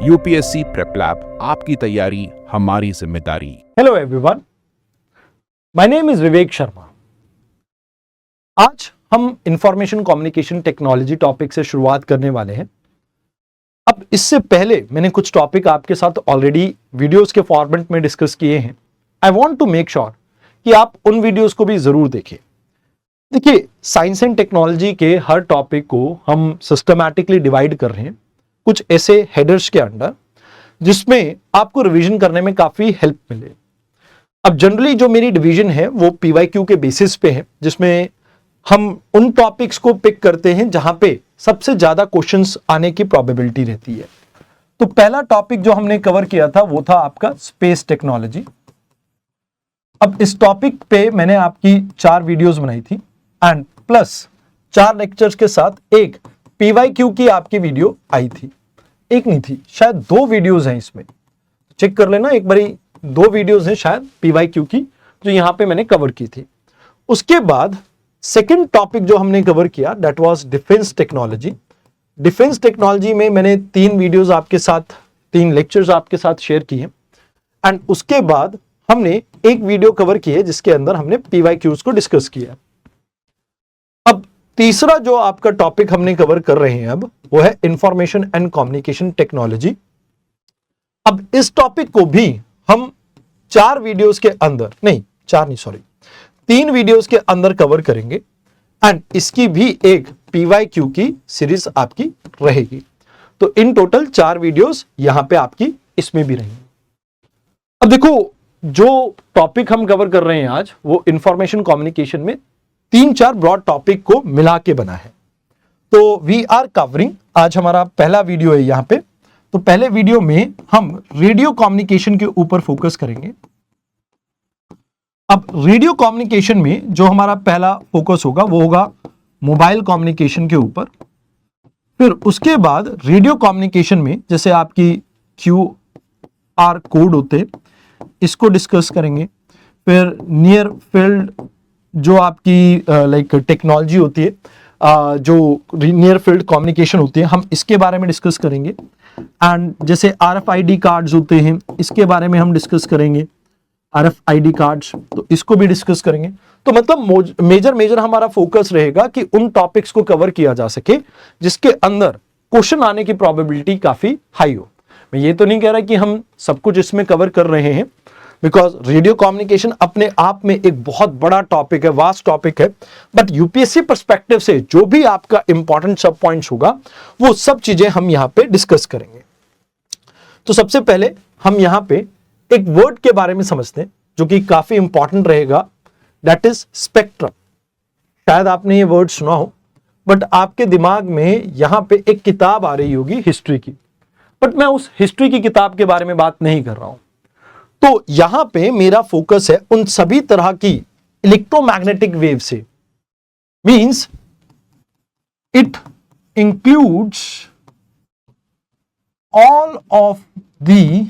UPSC prep lab, आपकी तैयारी हमारी जिम्मेदारी। Hello everyone, my name is Vivek Sharma. आज हम इंफॉर्मेशन कम्युनिकेशन टेक्नोलॉजी टॉपिक से शुरुआत करने वाले हैं। अब इससे पहले मैंने कुछ टॉपिक आपके साथ ऑलरेडी वीडियोस के फॉर्मेट में डिस्कस किए हैं। I want to make sure कि आप उन वीडियोस को भी जरूर देखें। देखिए, साइंस एंड टेक्नोलॉजी के हर टॉपिक को हम सिस्टमैटिकली डिवाइड कर रहे हैं कुछ ऐसे हेडर्स के अंडर जिसमें आपको रिवीजन करने में काफी हेल्प मिले। अब जनरली जो मेरी डिवीजन है वो पीवाईक्यू के बेसिस पे है, जिसमें हम उन टॉपिक्स को पिक करते हैं जहां पे सबसे ज्यादा क्वेश्चंस आने की प्रोबेबिलिटी रहती है। तो पहला टॉपिक जो हमने कवर किया था वो था आपका स्पेस टेक्नोलॉजी। अब इस टॉपिक पे मैंने आपकी 4 वीडियोस बनाई थी एंड प्लस 4 लेक्चर्स के साथ एक पीवाईक्यू की आपकी वीडियो आई थी। एक नहीं थी, शायद 2 वीडियोस हैं इसमें, चेक कर लेना एक बारी। 2 वीडियोस हैं शायद पीवाईक्यू की जो यहां पे मैंने कवर की थी। उसके बाद सेकंड टॉपिक जो हमने कवर किया that was defence technology. Defence technology में मैंने 3 वीडियोस आपके साथ, 3 लेक्चर्स आपके साथ शेयर किए एंड उसके बाद हमने एक वीडियो कवर की है जिसके अंदर हमने पीवाईक्यूज को डिस्कस किया। अब तीसरा जो आपका टॉपिक हमने कवर कर रहे हैं अब वो है इंफॉर्मेशन एंड कम्युनिकेशन टेक्नोलॉजी। अब इस टॉपिक को भी हम 4 वीडियोस के अंदर, नहीं 4 नहीं सॉरी 3 वीडियोस के अंदर कवर करेंगे एंड इसकी भी एक पीवाईक्यू की सीरीज आपकी रहेगी। तो इन टोटल 4 वीडियोस यहां पे आपकी इसमें भी रहेंगी। अब देखो, जो टॉपिक हम कवर कर रहे हैं आज वो इंफॉर्मेशन कम्युनिकेशन में 3-4 ब्रॉड टॉपिक को मिला के बना है। तो वी आर कवरिंग, आज हमारा पहला वीडियो है यहां पे। तो पहले वीडियो में हम रेडियो कम्युनिकेशन के ऊपर फोकस करेंगे। अब रेडियो कम्युनिकेशन में जो हमारा पहला फोकस होगा वो होगा मोबाइल कम्युनिकेशन के ऊपर। फिर उसके बाद रेडियो कम्युनिकेशन में जैसे आपकी QR कोड होते हैं, इसको डिस्कस करेंगे। फिर नियर फील्ड जो आपकी लाइक टेक्नोलॉजी होती है, जो नियर फील्ड कम्युनिकेशन होती है, हम इसके बारे में डिस्कस करेंगे। एंड जैसे RFID कार्ड्स होते हैं, इसके बारे में हम डिस्कस करेंगे। RFID कार्ड्स, तो इसको भी डिस्कस करेंगे। तो मतलब मेजर हमारा फोकस रहेगा कि उन टॉपिक्स को कवर किया जा सके जिसके अंदर क्वेश्चन आने की प्रोबेबिलिटी काफी हाई हो। मैं ये तो नहीं कह रहा कि हम सब कुछ इसमें कवर कर रहे हैं, बिकॉज रेडियो कम्युनिकेशन अपने आप में एक बहुत बड़ा टॉपिक है, वास्ट टॉपिक है। बट यूपीएससी पर्सपेक्टिव से जो भी आपका इंपॉर्टेंट सब पॉइंट्स होगा वो सब चीजें हम यहां पे डिस्कस करेंगे। तो सबसे पहले हम यहां पे एक वर्ड के बारे में समझते हैं जो कि काफी इंपॉर्टेंट रहेगा, दैट इज स्पेक्ट्रम। शायद आपने ये वर्ड सुना हो, बट आपके दिमाग में यहां पे एक किताब आ रही होगी हिस्ट्री की, बट मैं उस हिस्ट्री की किताब के बारे में बात नहीं कर रहा हूं। तो यहां पे मेरा फोकस है उन सभी तरह की इलेक्ट्रोमैग्नेटिक वेव से, means it includes all of the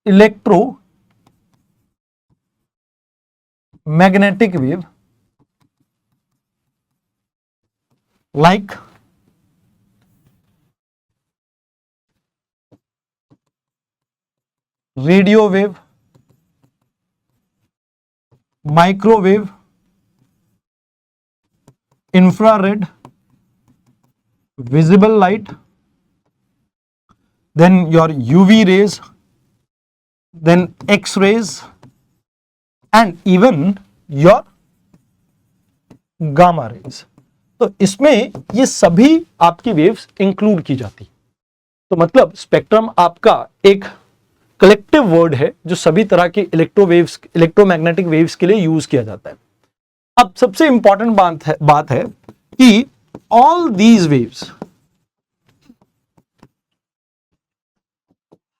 electromagnetic wave like radio wave, microwave, infrared, visible light, then your UV rays, then X-rays and even your gamma rays। तो इसमें ये सभी आपकी वेव्स इंक्लूड की जाती। तो मतलब स्पेक्ट्रम आपका एक कलेक्टिव वर्ड है जो सभी तरह की इलेक्ट्रोमैग्नेटिक वेव्स के लिए यूज किया जाता है। अब सबसे इंपॉर्टेंट बात है कि all these waves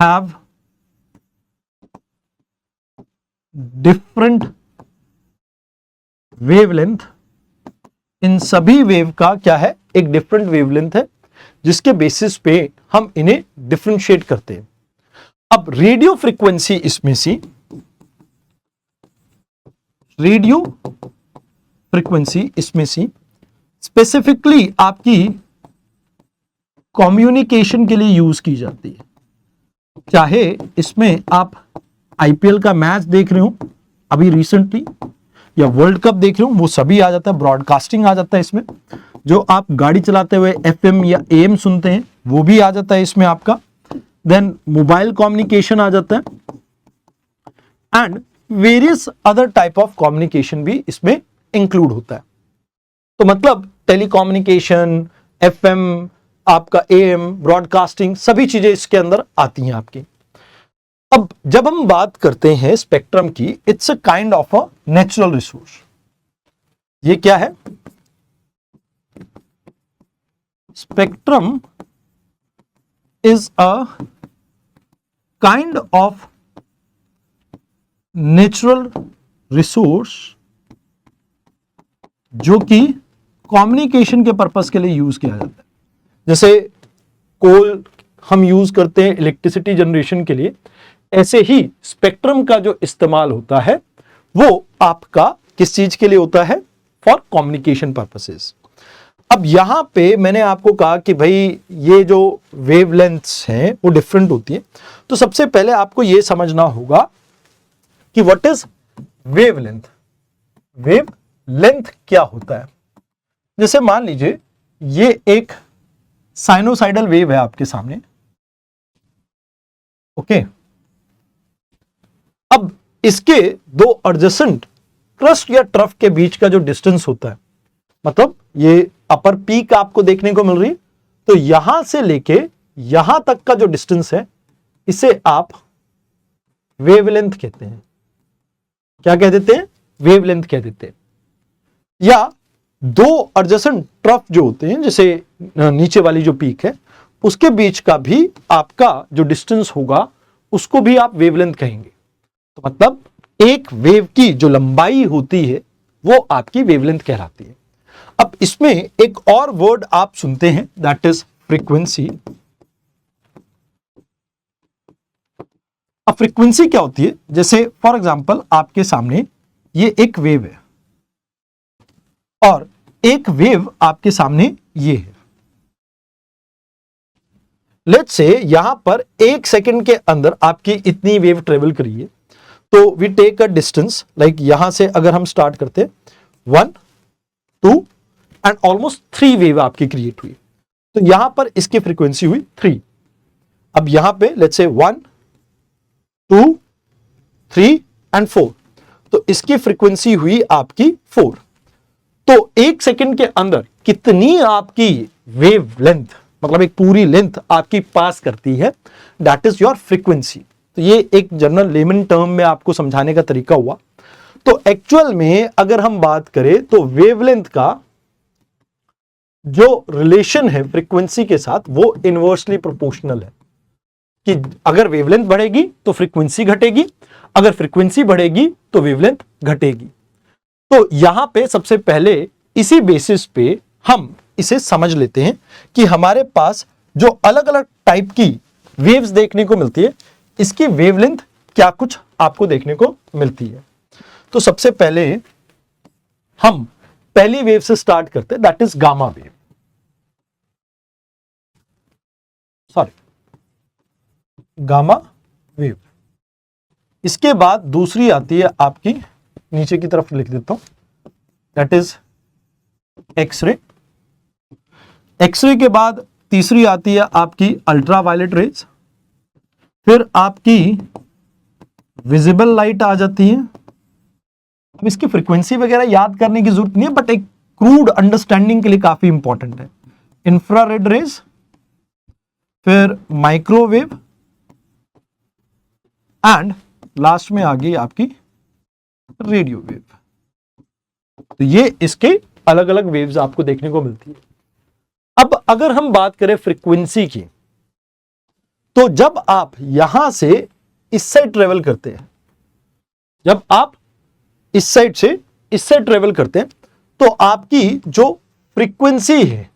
have different wavelength. इन सभी वेव का क्या है, एक डिफरेंट वेवलेंथ है जिसके बेसिस पे हम इन्हें डिफरेंशिएट करते हैं। अब रेडियो फ्रीक्वेंसी इसमें सी, रेडियो फ्रीक्वेंसी इसमें सी स्पेसिफिकली आपकी कम्युनिकेशन के लिए यूज की जाती है। चाहे इसमें आप आईपीएल का मैच देख रहे हो अभी रिसेंटली, या वर्ल्ड कप देख रहे हो, वो सभी आ जाता है, ब्रॉडकास्टिंग आ जाता है इसमें। जो आप गाड़ी चलाते हुए एफएम या एएम सुनते हैं वो भी आ जाता है इसमें आपका। देन मोबाइल कम्युनिकेशन आ जाता है and various other type of communication भी इसमें इंक्लूड होता है। तो मतलब टेलीकम्युनिकेशन, एफएम, आपका एएम, ब्रॉडकास्टिंग, सभी चीजें इसके अंदर आती हैं आपकी। अब जब हम बात करते हैं स्पेक्ट्रम की, it's a kind of a natural resource. ये क्या है? Spectrum is a kind of natural resource जो कि कम्युनिकेशन के पर्पस के लिए यूज किया जाता है। जैसे कोल हम यूज करते हैं इलेक्ट्रिसिटी जनरेशन के लिए, ऐसे ही स्पेक्ट्रम का जो इस्तेमाल होता है वो आपका किस चीज के लिए होता है? For communication purposes. अब यहां पे मैंने आपको कहा कि भाई ये जो वेवलेंथ्स हैं वो डिफरेंट होती है। तो सबसे पहले आपको ये समझना होगा कि व्हाट इज वेवलेंथ। वेवलेंथ क्या होता है? जैसे मान लीजिए ये एक साइनोसाइडल वेव है आपके सामने, ओके। अब इसके दो एडजेसेंट क्रस्ट या ट्रफ के बीच का जो डिस्टेंस होता है, मतलब ये अपर पीक आपको देखने को मिल रही है, तो यहां से लेके यहां तक का जो डिस्टेंस है इसे आप वेवलेंथ कहते हैं। क्या कह देते हैं? वेवलेंथ कह देते हैं। या दो एडजेसेंट ट्रफ जो होते हैं, जैसे नीचे वाली जो पीक है उसके बीच का भी आपका जो डिस्टेंस होगा उसको भी आप वेवलेंथ कहेंगे। तो मतलब एक वेव की जो लंबाई होती है वो आपकी वेवलेंथ कहलाती है। अब इसमें एक और वर्ड आप सुनते हैं, दैट इज फ्रीक्वेंसी। अब फ्रीक्वेंसी क्या होती है? जैसे फॉर एग्जांपल आपके सामने ये एक वेव है और एक वेव आपके सामने ये है। लेट्स से यहां पर एक सेकंड के अंदर आपकी इतनी वेव ट्रेवल करी है, तो we take a distance like यहां से अगर हम स्टार्ट करते 1, 2 एंड ऑलमोस्ट 3 वेव आपकी क्रिएट हुई, तो यहां पर इसकी फ्रीक्वेंसी हुई 3। अब यहां पे लेट्स से 1, 2, 3 एंड 4, तो इसकी फ्रीक्वेंसी हुई आपकी 4। तो एक सेकंड के अंदर कितनी आपकी वेव लेंथ, मतलब एक पूरी लेंथ आपकी पास करती है, दैट इज योर फ्रीक्वेंसी। तो ये एक जनरल लेमन टर्म में आपको समझाने का तरीका हुआ। तो एक्चुअल में अगर हम बात करें तो वेवलेंथ का जो रिलेशन है फ्रीक्वेंसी के साथ वो इनवर्सली प्रोपोर्शनल है, कि अगर वेवलेंथ बढ़ेगी तो फ्रीक्वेंसी घटेगी, अगर फ्रीक्वेंसी बढ़ेगी तो वेवलेंथ घटेगी। तो यहां पे सबसे पहले इसी बेसिस पे हम इसे समझ लेते हैं कि हमारे पास जो अलग अलग टाइप की वेव्स देखने को मिलती है, इसकी वेवलेंथ क्या कुछ आपको देखने को मिलती है। तो सबसे पहले हम पहली वेव से स्टार्ट करते हैं, that is gamma wave. Gamma wave. इसके बाद दूसरी आती है आपकी, नीचे की तरफ लिख देता हूं, दैट इज एक्सरे। एक्सरे के बाद तीसरी आती है आपकी अल्ट्रावायलेट रेज, फिर आपकी विजिबल लाइट आ जाती है। अब इसकी फ्रीक्वेंसी वगैरह याद करने की जरूरत नहीं है, बट एक क्रूड अंडरस्टैंडिंग के लिए काफी इंपॉर्टेंट है। इंफ्रारेड रेज, फिर माइक्रोवेव एंड लास्ट में आ गई आपकी रेडियो वेव। तो ये इसके अलग अलग वेव्स आपको देखने को मिलती है। अब अगर हम बात करें फ्रीक्वेंसी की, तो जब आप यहां से इस साइड ट्रेवल करते हैं, जब आप इस साइड से इस साइड ट्रेवल करते हैं, तो आपकी जो फ्रीक्वेंसी है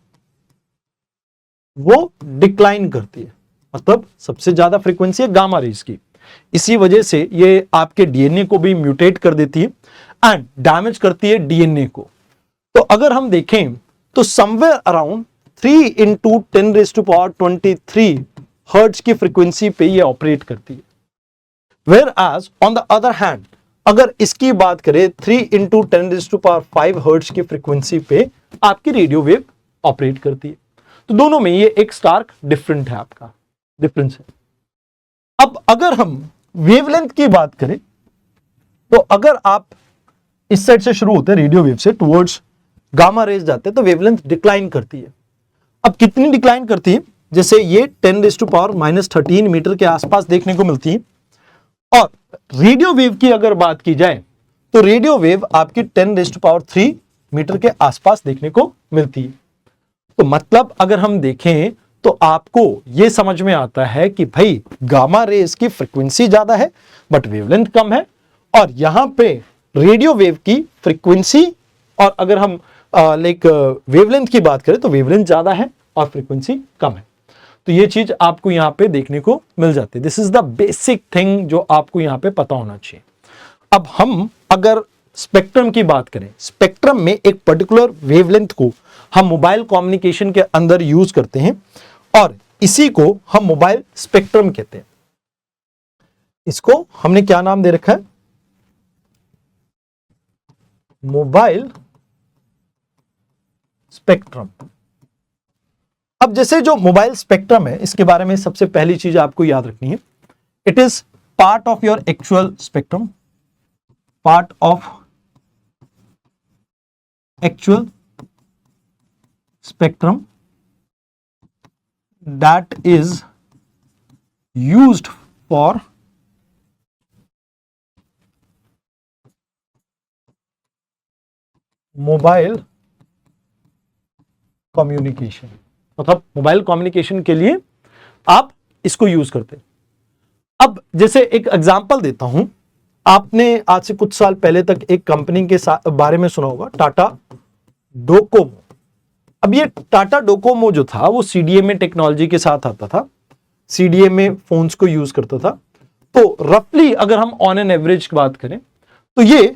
वो डिक्लाइन करती है। मतलब सबसे ज्यादा फ्रीक्वेंसी है गामा रेज की, इसी वजह से ये आपके डीएनए को भी म्यूटेट कर देती है एंड डैमेज करती है डीएनए को। तो अगर हम देखें तो समवेयर अराउंड 3 इंटू 10⁻23 हर्ट्ज की फ्रीक्वेंसी पे ये ऑपरेट करती है। Whereas on the other hand अगर इसकी बात करें 3 इंटू 10⁵ हर्ट्ज की फ्रीक्वेंसी पे आपकी रेडियो वेव ऑपरेट करती है। तो दोनों में ये एक स्टार्क डिफरेंट है, आपका डिफरेंस है। अब अगर हम वेवलेंथ की बात करें तो अगर आप इस साइड से शुरू होते हैं रेडियो वेव से टुवर्ड्स गामा रेज जाते हैं तो वेवलेंथ डिक्लाइन करती है। अब कितनी डिक्लाइन करती है? जैसे ये 10⁻⁻13 मीटर के आसपास देखने को मिलती है। और रेडियो वेव की अगर बात की जाए तो रेडियो वेव आपकी 10⁻3 मीटर के आसपास देखने को मिलती है। तो मतलब अगर हम देखें तो आपको यह समझ में आता है कि भाई गामा रेज की फ्रीक्वेंसी ज्यादा है बट वेवलेंथ कम है, और यहां पे रेडियो वेव की फ्रीक्वेंसी और अगर हम वेवलेंथ की बात करें तो वेवलेंथ ज्यादा है और फ्रीक्वेंसी कम है। तो ये चीज आपको यहां पे देखने को मिल जाती है। This is the basic thing जो आपको यहां पे पता होना चाहिए। अब हम अगर स्पेक्ट्रम की बात करें, स्पेक्ट्रम में एक पर्टिकुलर वेवलेंथ को हम मोबाइल कम्युनिकेशन के अंदर यूज करते हैं और इसी को हम मोबाइल स्पेक्ट्रम कहते हैं। इसको हमने क्या नाम दे रखा है? Mobile spectrum. अब जैसे जो मोबाइल स्पेक्ट्रम है इसके बारे में सबसे पहली चीज आपको याद रखनी है, it is part of your actual spectrum, part of actual spectrum that is used for mobile communication. मतलब मोबाइल कम्युनिकेशन के लिए आप इसको यूज करते हैं। अब जैसे एक एग्जांपल देता हूं, आपने आज से कुछ साल पहले तक एक कंपनी के बारे में सुना होगा, टाटा डोकोमो। अब ये टाटा डोकोमो जो था वो सीडीएमए टेक्नोलॉजी के साथ आता था, सीडीएमए फोन्स को यूज करता था। तो रफली अगर हम ऑन एन एवरेज बात करें तो ये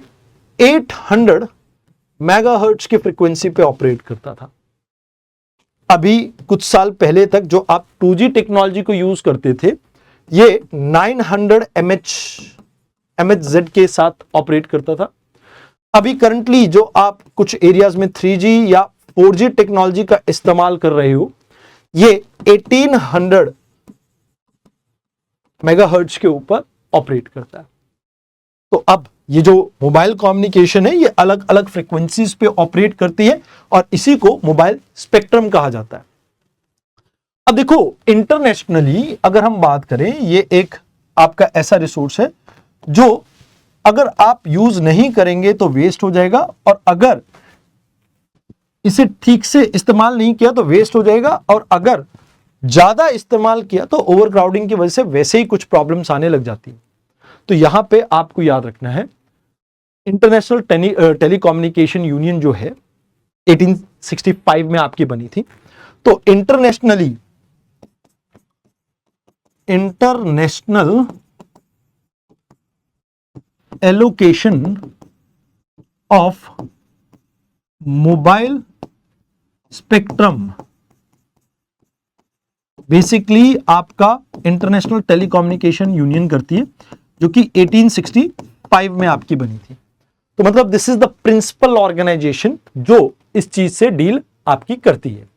800 मेगाहर्ट्ज की फ्रीक्वेंसी पे ऑपरेट करता था। अभी कुछ साल पहले तक जो आप 2G टेक्नोलॉजी को यूज करते थे ये 900 MHz के साथ ऑपरेट करता था। अभी करंटली जो आप कुछ एरियाज में 3G या 4G टेक्नोलॉजी का इस्तेमाल कर रहे हो ये 1800 मेगाहर्ट्ज के ऊपर ऑपरेट करता है। तो अब ये जो मोबाइल कम्युनिकेशन है ये अलग अलग फ्रीक्वेंसीज पे ऑपरेट करती है और इसी को मोबाइल स्पेक्ट्रम कहा जाता है। अब देखो इंटरनेशनली अगर हम बात करें, ये एक आपका ऐसा रिसोर्स है जो अगर आप यूज नहीं करेंगे तो वेस्ट हो जाएगा, और अगर इसे ठीक से इस्तेमाल नहीं किया तो वेस्ट हो जाएगा, और अगर ज्यादा इस्तेमाल किया तो ओवरक्राउडिंग की वजह से वैसे ही कुछ प्रॉब्लम्स आने लग जाती है। तो यहां पे आपको याद रखना है, इंटरनेशनल टेलीकम्युनिकेशन यूनियन जो है 1865 में आपकी बनी थी। तो international allocation of mobile spectrum basically आपका इंटरनेशनल टेलीकम्युनिकेशन यूनियन करती है, जो कि 1865 में आपकी बनी थी। तो मतलब this is the principle organisation जो इस चीज से डील आपकी करती है।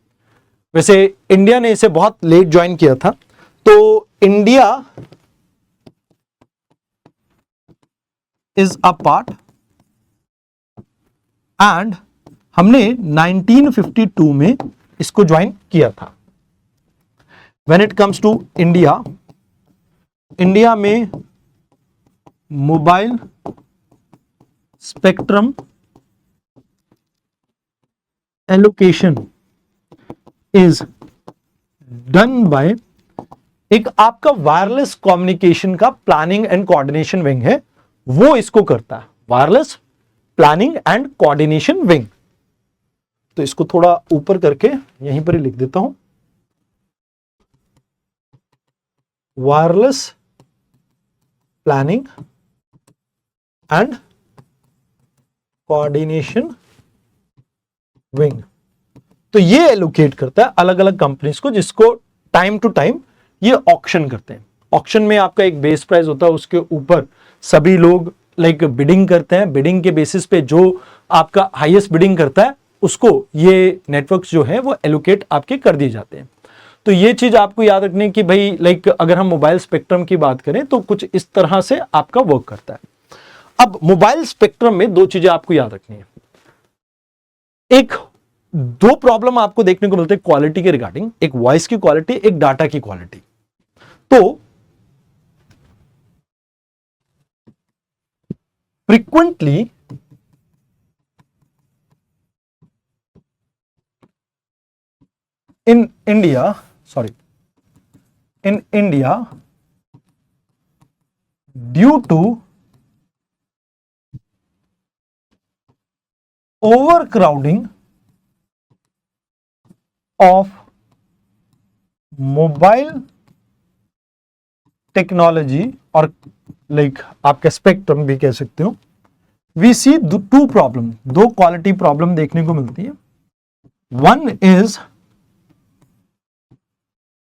वैसे इंडिया ने इसे बहुत लेट ज्वाइन किया था, तो India is a part, and हमने 1952 में इसको ज्वाइन किया था। When it comes to India, India में mobile spectrum allocation is done by एक आपका वायरलेस कम्युनिकेशन का प्लानिंग एंड कोऑर्डिनेशन विंग है, वो इसको करता है, wireless planning and coordination wing. तो इसको थोड़ा ऊपर करके यहीं पर ही लिख देता हूं, wireless planning and coordination wing. तो ये एलोकेट करता है अलग अलग कंपनीज को, जिसको टाइम टू टाइम ये ऑक्शन करते हैं। ऑक्शन में आपका एक बेस प्राइस होता है, उसके ऊपर सभी लोग लाइक बिडिंग करते हैं। बिडिंग के बेसिस पे जो आपका हाईएस्ट बिडिंग करता है उसको ये नेटवर्क्स जो है वो एलोकेट आपके कर दिए जाते हैं। तो ये चीज आपको याद रखनी है कि भाई लाइक अगर हम मोबाइल स्पेक्ट्रम की बात करें तो कुछ इस तरह से आपका वर्क करता है। अब मोबाइल स्पेक्ट्रम में दो चीजें आपको याद रखनी है। एक दो प्रॉब्लम आपको देखने को मिलते हैं क्वालिटी के रिगार्डिंग, एक वॉइस की क्वालिटी, एक डाटा की क्वालिटी। तो frequently in India, due to overcrowding of mobile technology और लाइक आपके स्पेक्ट्रम भी कह सकते हो, वी सी टू प्रॉब्लम, दो क्वालिटी प्रॉब्लम देखने को मिलती है। वन इज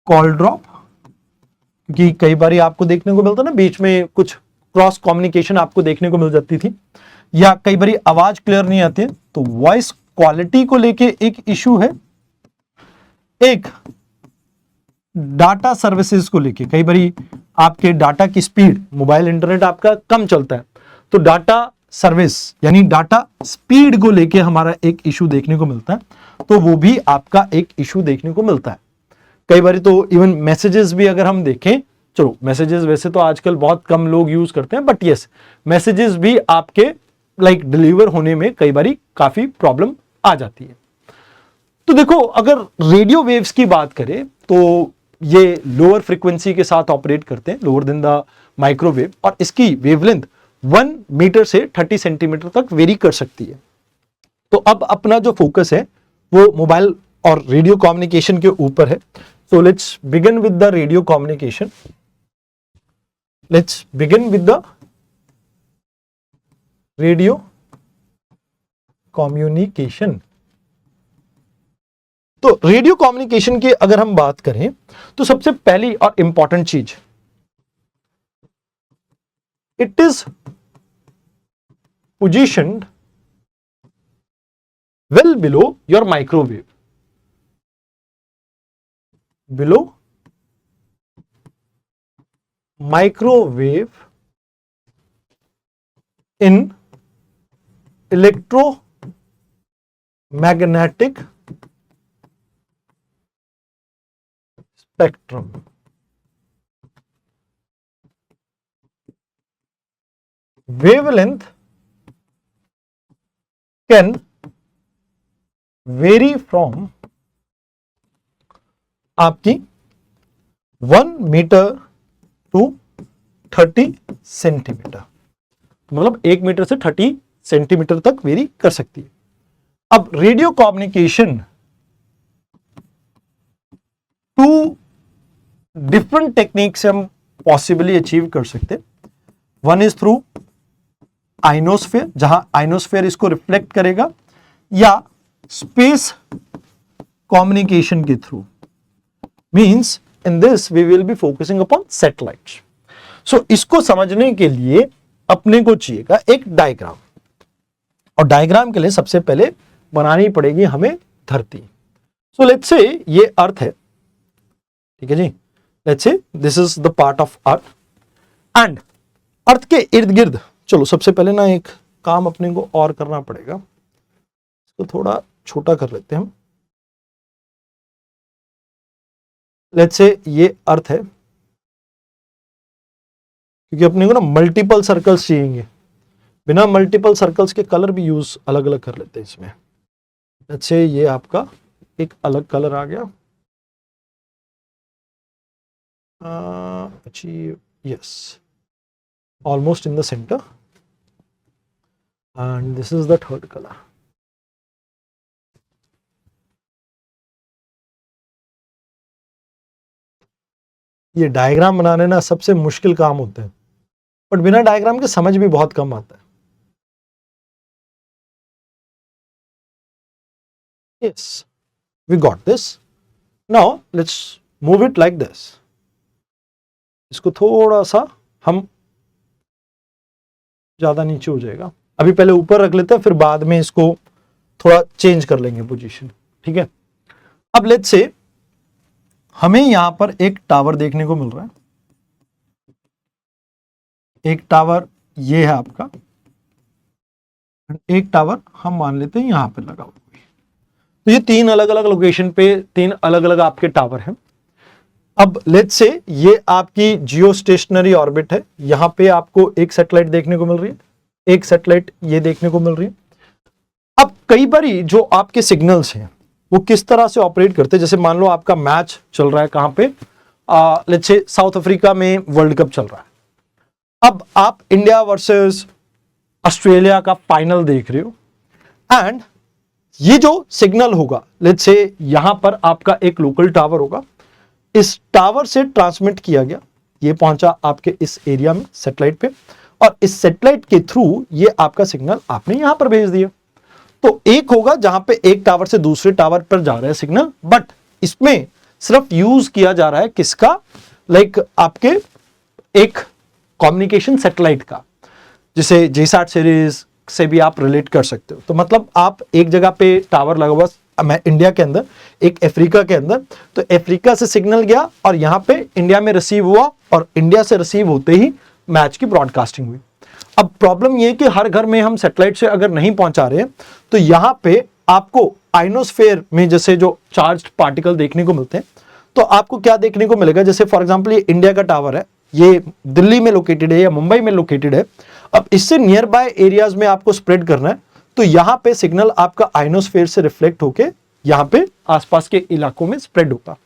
कॉल ड्रॉप, क्योंकि कई बार आपको देखने को मिलता है ना बीच में कुछ क्रॉस कम्युनिकेशन आपको देखने को मिल जाती थी, या कई बार आवाज क्लियर नहीं आती है, तो वॉइस क्वालिटी को लेके एक इशू है। एक डाटा सर्विसेज को लेके, कई बार आपके डाटा की स्पीड, मोबाइल इंटरनेट आपका कम चलता है, तो डाटा सर्विस यानी डाटा स्पीड को लेके हमारा एक इशू देखने को मिलता है, तो वो भी आपका एक इशू देखने को मिलता है। कई बार तो इवन मैसेजेस भी अगर हम देखें, चलो मैसेजेस वैसे तो आजकल बहुत कम लोग यूज करते हैं, बट यस मैसेजेस भी आपके लाइक डिलीवर होने में कई बार काफी प्रॉब्लम आ जाती है। तो देखो अगर रेडियो वेव्स की बात करें तो ये लोअर फ्रीक्वेंसी के साथ ऑपरेट करते हैं, लोअर देन द माइक्रोवेव, और इसकी वेवलेंथ 1 मीटर से 30 सेंटीमीटर तक वेरी कर सकती है। तो अब अपना जो फोकस है वो मोबाइल और रेडियो कम्युनिकेशन के ऊपर है। So let's begin with the radio communication. Let's begin with the radio communication. तो रेडियो कम्युनिकेशन की अगर हम बात करें तो सबसे पहली और इंपॉर्टेंट चीज, it is positioned well below your microwave, below microwave in electromagnetic spectrum. Wavelength can vary from आपकी 1 मीटर टू 30 सेंटीमीटर, मतलब 1 मीटर से 30 सेंटीमीटर तक वेरी कर सकती है। अब radio communication two different technique से हम पॉसिबली अचीव कर सकते हैं। वन इज थ्रू आइनोस्फेयर, जहां आइनोस्फेयर इसको रिफ्लेक्ट करेगा, या स्पेस कम्युनिकेशन के थ्रू, means in this we will be focusing upon satellites. So इसको समझने के लिए अपने को चाहिएगा एक डायग्राम, और डायग्राम के लिए सबसे पहले बनानी पड़ेगी हमें धरती। सो लेट्स से ये अर्थ है, ठीक है जी, let's say this is the part of earth, and earth के इर्द गिर्द, चलो सबसे पहले ना एक काम अपने को और करना पड़ेगा, इसको थोड़ा छोटा कर लेते हैं हम। लेट्स से ये अर्थ है, क्योंकि अपने को ना मल्टीपल सर्कल्स चाहिए, बिना मल्टीपल सर्कल्स के कलर भी यूज अलग अलग कर लेते हैं इसमें। लेट्स से ये आपका एक अलग कलर आ गया, yes, almost in the centre, and this is the third colour. ये डायग्राम बनाने ना सबसे मुश्किल काम होता है, बट बिना डायग्राम के समझ भी बहुत कम आता है। Yes, we got this. Now let's move it like this. इसको थोड़ा सा हम, ज्यादा नीचे हो जाएगा, अभी पहले ऊपर रख लेते हैं, फिर बाद में इसको थोड़ा चेंज कर लेंगे पोजीशन. ठीक है. अब लेट्स से हमें यहां पर एक टावर देखने को मिल रहा है. एक टावर ये है आपका, एक टावर हम मान लेते हैं यहां पे लगा हुआ है. तो ये तीन अलग अलग लोकेशन पे तीन अलग अलग आपके टावर हैं. अब लेट्स से ये आपकी जियो स्टेशनरी ऑर्बिट है. यहां पे आपको एक सैटेलाइट देखने को मिल रही है, एक सैटेलाइट ये देखने को मिल रही है. अब कई बार जो आपके सिग्नल्स हैं वो किस तरह से ऑपरेट करते हैं. जैसे मान लो आपका मैच चल रहा है कहां पे, लेट्स से साउथ अफ्रीका में वर्ल्ड कप चल रहा है. अब आप इंडिया वर्सेस ऑस्ट्रेलिया का फाइनल देख रहे हो, एंड ये जो सिग्नल होगा, लेट्स से यहां पर आपका एक लोकल टावर होगा. इस टावर से ट्रांसमिट किया गया, ये पहुंचा आपके इस एरिया में सैटेलाइट पे, और इस सैटेलाइट के थ्रू ये आपका सिग्नल आपने यहां पर भेज दिया. तो एक होगा जहां पे एक टावर से दूसरे टावर पर जा रहा है सिग्नल, बट इसमें सिर्फ यूज किया जा रहा है किसका, लाइक आपके एक कम्युनिकेशन सैटेलाइट का, जिसे जीसैट सीरीज से भी आप रिलेट कर सकते हो. तो मतलब आप एक जगह पे टावर लगा हुआ, मैं इंडिया के अंदर, एक अफ्रीका के अंदर, तो अफ्रीका से सिग्नल गया और यहां पे इंडिया में रिसीव हुआ, और इंडिया से रिसीव होते ही मैच की ब्रॉडकास्टिंग हुई. अब प्रॉब्लम यह है कि हर घर में हम सैटेलाइट से अगर नहीं पहुंचा रहे हैं, तो यहां पे आपको आइनोस्फेयर में जैसे जो चार्ज्ड पार्टिकल देखने को मिलते हैं, तो आपको क्या देखने को मिलेगा. जैसे फॉर एग्जांपल ये इंडिया का टावर है, ये दिल्ली में लोकेटेड है या मुंबई में लोकेटेड है. अब इससे नियर बाय एरियाज में आपको स्प्रेड करना है, तो यहां पे सिग्नल आपका आइनोस्फेयर से रिफ्लेक्ट होके यहां पे आसपास के इलाकों में स्प्रेड होगा.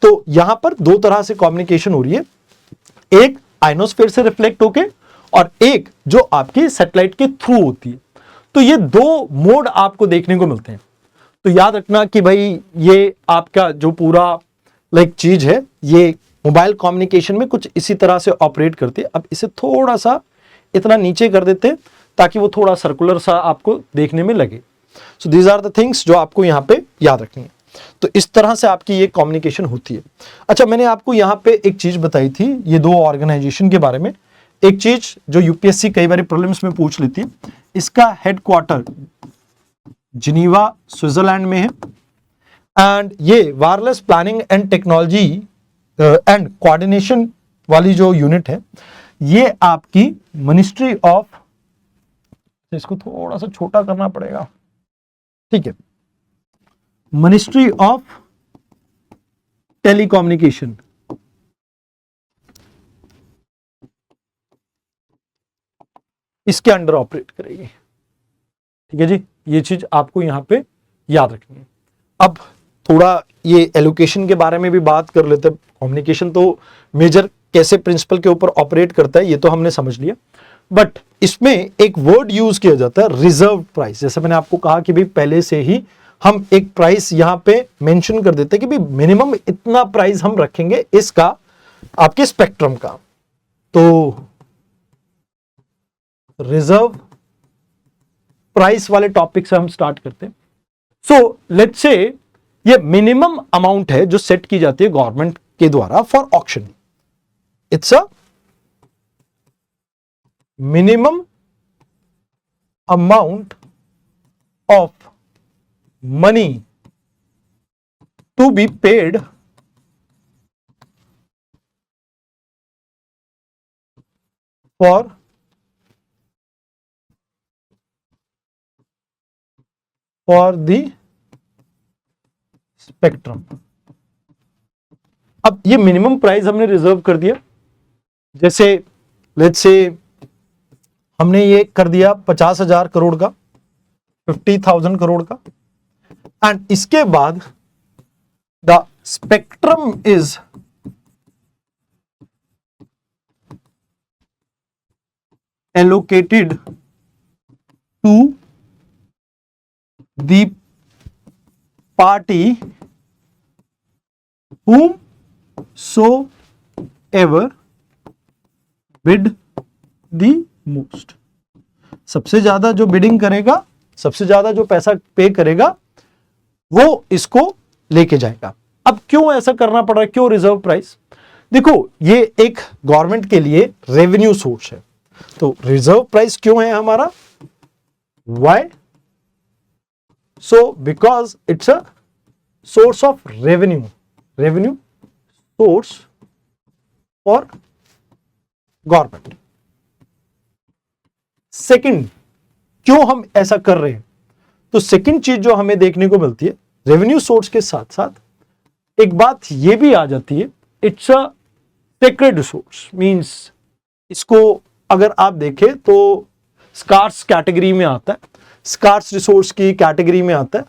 तो यहां पर दो तरह से कम्युनिकेशन हो रही है, एक आइनोस्फेयर से रिफ्लेक्ट होके, और एक जो आपकी सैटेलाइट के थ्रू होती है. तो ये दो मोड आपको देखने को मिलते हैं. तो याद रखना कि भाई ये आपका जो पूरा लाइक चीज है, ये मोबाइल कम्युनिकेशन में कुछ इसी तरह से ऑपरेट करती है. अब इसे थोड़ा सा इतना नीचे कर देते हैं ताकि वो थोड़ा सर्कुलर सा आपको देखने में लगे. So these are the things जो आपको यहाँ पे याद रखनी है. तो इस तरह से आपकी ये कम्युनिकेशन होती है. अच्छा, मैंने आपको यहाँ पे एक चीज बताई थी ये दो ऑर्गेनाइजेशन के बारे में. एक चीज जो यूपीएससी कई बार प्रॉब्लम्स में पूछ लेती है, इसका हेडक्वार्टर जिनीवा स्विट्जरलैंड में है, एंड ये wireless planning and technology and coordination वाली जो यूनिट है, ये आपकी मिनिस्ट्री ऑफ, इसको थोड़ा सा छोटा करना पड़ेगा, ठीक है, मिनिस्ट्री ऑफ टेलीकम्युनिकेशन, इसके अंडर ऑपरेट करेगी. ठीक है जी, ये चीज आपको यहां पे याद रखनी है. अब थोड़ा ये एलोकेशन के बारे में भी बात कर लेते हैं. कम्युनिकेशन तो मेजर कैसे प्रिंसिपल के ऊपर ऑपरेट करता है ये तो हमने समझ लिया, बट इसमें एक वर्ड यूज किया जाता है रिजर्व प्राइस. जैसे मैंने आपको कहा कि भाई पहले से ही हम एक प्राइस यहां पे मेंशन कर देते हैं कि भाई मिनिमम इतना प्राइस हम रखेंगे इसका, आपके स्पेक्ट्रम का. तो रिजर्व प्राइस वाले टॉपिक से हम स्टार्ट करते हैं. सो लेट्स से ये मिनिमम अमाउंट है जो सेट की जाती है गवर्नमेंट के द्वारा for auction. It's a minimum amount of money to be paid for the spectrum. अब ये मिनिमम प्राइस हमने रिजर्व कर दिया. जैसे लेट्स से हमने ये कर दिया 50,000 करोड़ का, 50,000 करोड़ का, एंड इसके बाद the spectrum is allocated to the party whomsoever bid the most. सबसे ज्यादा जो बिडिंग करेगा, सबसे ज्यादा जो पैसा पे करेगा, वो इसको लेके जाएगा। अब क्यों ऐसा करना पड़ रहा है, क्यों रिजर्व प्राइस? देखो, ये एक गवर्नमेंट के लिए रेवेन्यू सोर्स है, तो रिजर्व प्राइस क्यों है हमारा? Why? So because it's a source of revenue, revenue source for government. Second, क्यों हम ऐसा कर रहे हैं? तो सेकंड चीज जो हमें देखने को मिलती है, रेवेन्यू सोर्स के साथ साथ एक बात ये भी आ जाती है, it's a sacred resource. Means इसको अगर आप देखें तो स्कार्स कैटेगरी में आता है, स्कार्स रिसोर्स की कैटेगरी में आता है।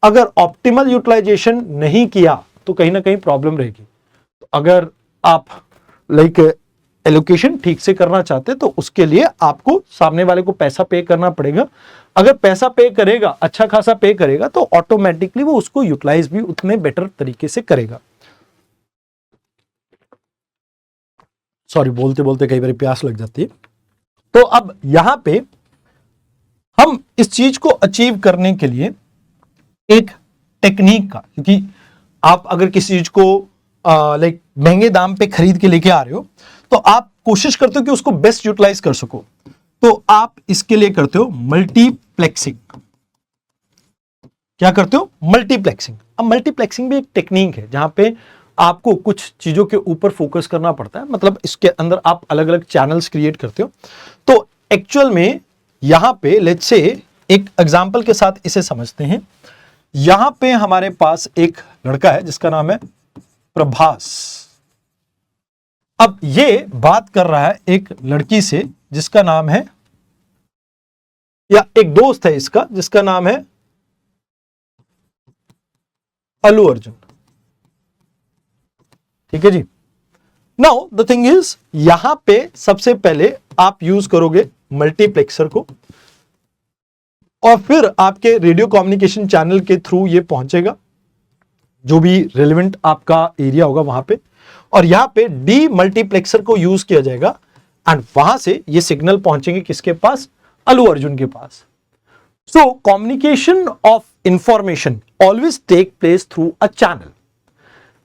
अगर ऑप्टिमल यूटिलाइजेशन नहीं किया तो कहीं ना कहीं प्रॉब्लम रहेगी। तो अगर आप लाइक एलोकेशन ठीक से करना चाहते हैं तो उसके लिए आपको सामने वाले को पैसा पे करना पड़ेगा। अगर पैसा पे करेगा, अच्छा खासा पे करेगा, तो ऑटोमेटिकली वो उसको यूटिलाइज भी उतने बेटर तरीके से करेगा। सॉरी, बोलते बोलते कई बार प्यास लग जाती है। तो अब यहां पे हम इस चीज को अचीव करने के लिए एक टेक्निक का, क्योंकि आप अगर किसी चीज को लाइक महंगे दाम पे खरीद के लेके आ रहे हो तो आप कोशिश करते हो कि उसको बेस्ट यूटिलाइज कर सको, तो आप इसके लिए करते हो मल्टीप्लेक्सिंग। क्या करते हो? मल्टीप्लेक्सिंग। अब मल्टीप्लेक्सिंग भी एक टेक्निक है जहां पे आपको कुछ चीजों के ऊपर फोकस करना पड़ता है। मतलब इसके अंदर आप अलग अलग चैनल्स क्रिएट करते हो। तो एक्चुअल में यहां पे लेट्स से एक एग्जांपल के साथ इसे समझते हैं। यहां पे हमारे पास एक लड़का है जिसका नाम है प्रभास। अब ये बात कर रहा है एक लड़की से जिसका नाम है, या एक दोस्त है इसका जिसका नाम है अल्लू अर्जुन। ठीक है जी। नाउ द थिंग इज, यहां पे सबसे पहले आप यूज करोगे मल्टीप्लेक्सर को, और फिर आपके रेडियो कम्युनिकेशन चैनल के थ्रू ये पहुंचेगा जो भी रेलेवेंट आपका एरिया होगा वहां पे, और यहां पे डी मल्टीप्लेक्सर को यूज किया जाएगा एंड वहां से ये सिग्नल पहुंचेंगे किसके पास? अल्लू अर्जुन के पास। So communication of information always take place through a channel,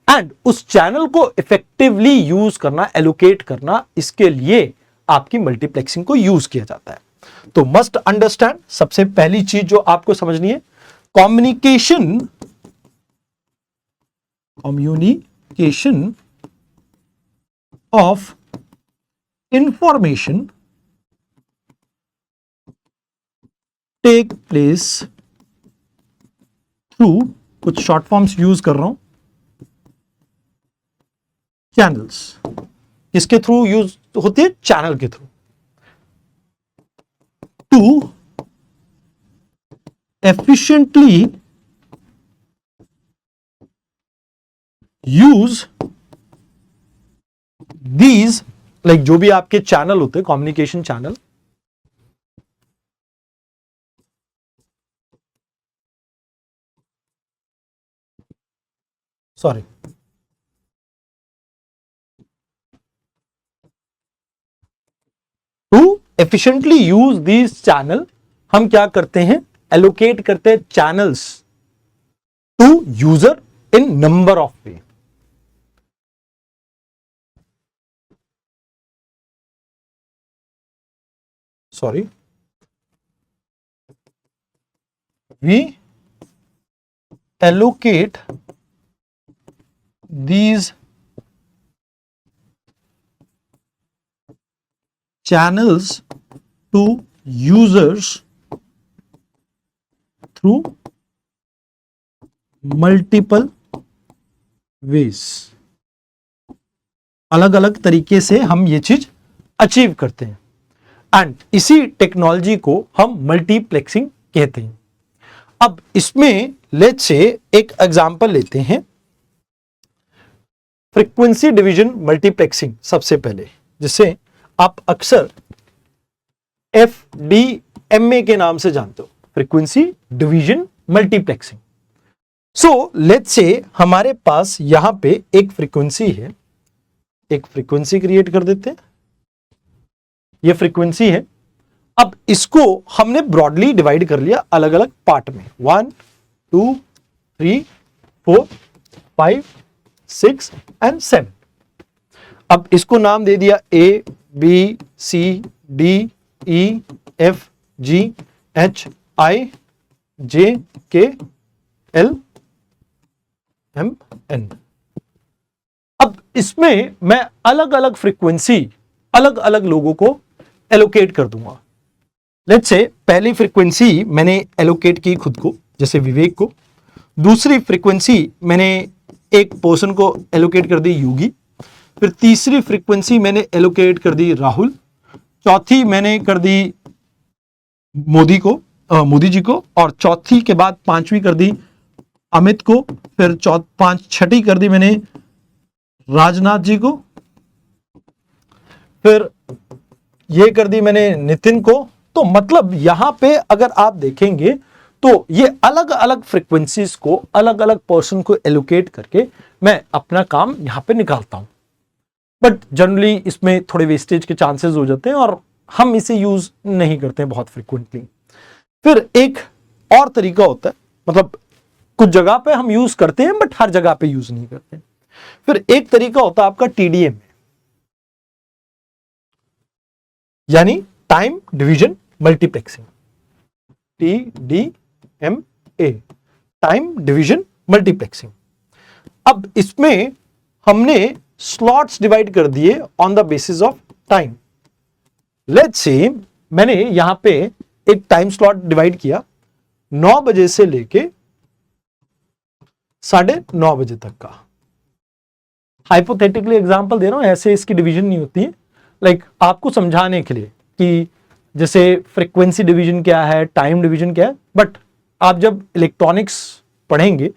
and उस चैनल को इफेक्टिवली यूज करना, एलोकेट करना, इसके लिए आपकी मल्टीप्लेक्सिंग को यूज किया जाता है। तो मस्ट अंडरस्टैंड, सबसे पहली चीज जो आपको समझनी है, communication of information take place through, कुछ शॉर्ट फॉर्म्स यूज कर रहा हूं, चैनल्स। किसके थ्रू यूज होती है? चैनल के थ्रू। To efficiently use these, like जो भी आपके चैनल होते हैं, communication channel, sorry, to efficiently use these channel, हम क्या करते हैं? एलोकेट करते हैं channels to user in number of way. Sorry, we allocate these channels to users through multiple ways। अलग अलग तरीके से हम ये चीज अचीव करते हैं, एंड इसी टेक्नोलॉजी को हम मल्टीप्लेक्सिंग कहते हैं। अब इसमें लेट्स से एक एग्जांपल लेते हैं, फ्रीक्वेंसी डिवीजन मल्टीप्लेक्सिंग सबसे पहले, जिसे आप अक्सर FDMA के नाम से जानते हो, frequency division multiplexing. So let's say हमारे पास यहां पे एक फ्रीक्वेंसी है, एक फ्रीक्वेंसी क्रिएट कर देते हैं, ये फ्रीक्वेंसी है। अब इसको हमने ब्रॉडली डिवाइड कर लिया अलग अलग पार्ट में, 1 2 3 4, 5, 6 एंड 7। अब इसको नाम दे दिया A, B, C, D, E, F, G, H, I, J, K, L, M, N। अब इसमें मैं अलग अलग फ्रीक्वेंसी अलग अलग लोगों को एलोकेट कर दूंगा। लेट्स से पहली फ्रीक्वेंसी मैंने एलोकेट की खुद को, जैसे विवेक को। दूसरी फ्रीक्वेंसी मैंने एक पर्सन को एलोकेट कर दी, योगी। फिर तीसरी फ्रीक्वेंसी मैंने एलोकेट कर दी राहुल। चौथी मैंने कर दी मोदी जी को। और चौथी के बाद पांचवी कर दी अमित को। फिर छठी कर दी मैंने राजनाथ जी को। फिर ये कर दी मैंने नितिन को। तो मतलब यहां पे अगर आप देखेंगे तो ये अलग अलग फ्रीक्वेंसीज को अलग अलग पर्सन को एलोकेट करके मैं अपना काम यहां पे निकालता हूं। बट जनरली इसमें थोड़े वेस्टेज के चांसेस हो जाते हैं और हम इसे यूज नहीं करते हैं बहुत फ्रिक्वेंटली। फिर एक और तरीका होता है, मतलब कुछ जगह पे हम यूज करते हैं बट हर जगह पे यूज नहीं करते। फिर एक तरीका होता है आपका TDMA, यानी time division multiplexing. TDMA, time division multiplexing. अब इसमें हमने स्लॉट्स डिवाइड कर दिए on the basis of time. Let's say मैंने यहां पे एक टाइम स्लॉट डिवाइड किया 9 बजे से लेके 9:30 बजे तक का। हाइपोथेटिकली एग्जांपल दे रहा हूं, ऐसे इसकी डिवीजन नहीं होती है। लाइक आपको समझाने के लिए कि जैसे फ्रीक्वेंसी डिवीजन क्या है, टाइम डिवीजन क्या है। बट आप जब इलेक्ट्रॉनिक्स पढ़ेंगे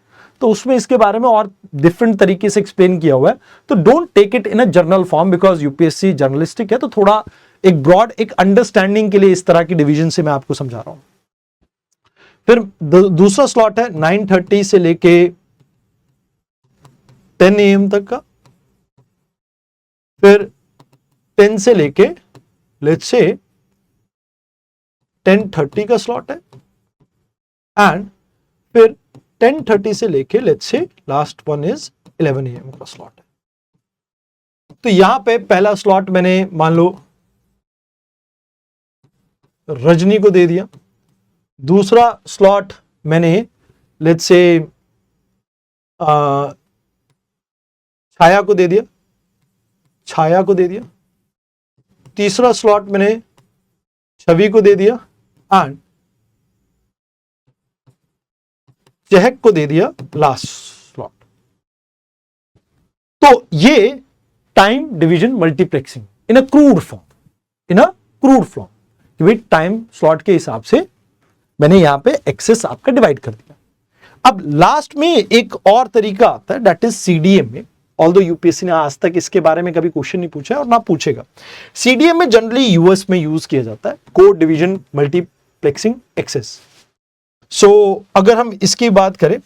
तो उसमें इसके बारे में और डिफरेंट तरीके से एक्सप्लेन किया हुआ है। तो don't take it in a journal form, because UPSC journalistic है, तो थोड़ा एक ब्रॉड एक अंडरस्टैंडिंग के लिए इस तरह की डिवीजन से मैं आपको समझा रहा हूं। फिर दूसरा स्लॉट है 9:30 से लेके 10 AM तक का। फिर 10 से लेके लेट्स से 10:30 का स्लॉट है। एंड फिर 10:30 से लेके let's say last one is 11 AM का स्लॉट है। तो यहां पे पहला स्लॉट मैंने मान लो रजनी को दे दिया। दूसरा स्लॉट मैंने लेट्स से छाया को दे दिया। तीसरा स्लॉट मैंने छवि को दे दिया एंड चहक को दे दिया लास्ट स्लॉट। तो ये टाइम डिवीजन मल्टीप्लेक्सिंग इन अ क्रूड फॉर्म कि भाई टाइम स्लॉट के हिसाब से मैंने यहां पे एक्सेस आपका डिवाइड कर दिया। अब लास्ट में एक और तरीका आता है, that is CDMA। Although UPSC ने आज तक इसके बारे में कभी क्वेश्चन नहीं पूछा है और ना पूछेगा। CDMA जनरली यूएस में यूज किया जाता है, कोड डिवीजन मल्टीप्लेक्सिंग एक्सेस। सो अगर हम इसकी बात करें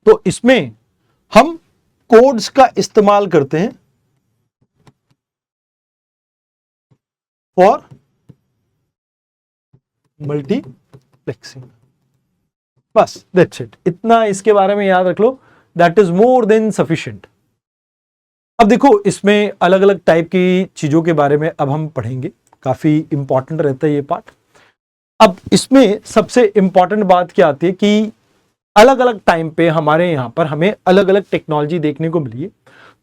तो इसमें हम कोड्स का इस्तेमाल करते हैं फॉर मल्टीप्लेक्सिंग। बस दैट्स इट, इतना इसके बारे में याद रख लो, that is more than sufficient. अब देखो इसमें अलग अलग टाइप की चीजों के बारे में अब हम पढ़ेंगे, काफी इंपॉर्टेंट रहता है ये पार्ट। अब इसमें सबसे इंपॉर्टेंट बात क्या आती है कि अलग अलग टाइम पे हमारे यहां पर हमें अलग अलग टेक्नोलॉजी देखने को मिली है।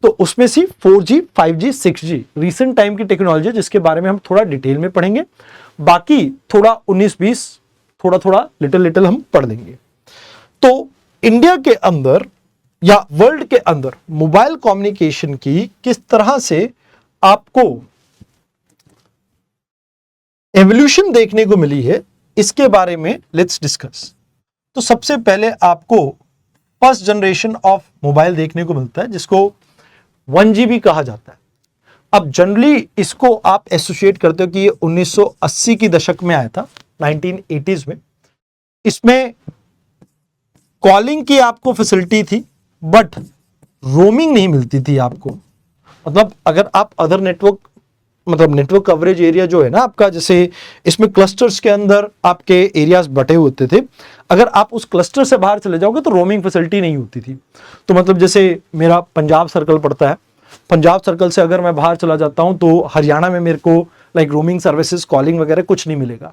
तो उसमें से 4G, 5G, 6G recent time की टेक्नोलॉजी है, जिसके बारे में हम थोड़ा डिटेल में पढ़ेंगे। बाकी थोड़ा 19-20 थोड़ा लिटिल हम पढ़ लेंगे। तो इंडिया के अंदर या वर्ल्ड के अंदर मोबाइल कम्युनिकेशन की किस तरह से आपको एवोल्यूशन देखने को मिली है, इसके बारे में लेट्स डिस्कस। तो सबसे पहले आपको फर्स्ट जनरेशन ऑफ मोबाइल देखने को मिलता है, जिसको 1G भी कहा जाता है। अब जनरली इसको आप एसोसिएट करते हो कि ये 1980 की दशक में आया था, 1980s में। इसमें कॉलिंग की आपको फैसिलिटी थी बट रोमिंग नहीं मिलती थी आपको। मतलब अगर आप अदर नेटवर्क मतलब नेटवर्क कवरेज एरिया जो है ना आपका, जैसे इसमें क्लस्टर्स के अंदर आपके एरियाज बटे होते थे, अगर आप उस क्लस्टर से बाहर चले जाओगे तो रोमिंग फैसिलिटी नहीं होती थी। तो मतलब जैसे मेरा पंजाब सर्कल पड़ता है, पंजाब सर्कल से अगर मैं बाहर चला जाता हूं तो हरियाणा में मेरे को लाइक रोमिंग सर्विसेज, कॉलिंग वगैरह कुछ नहीं मिलेगा।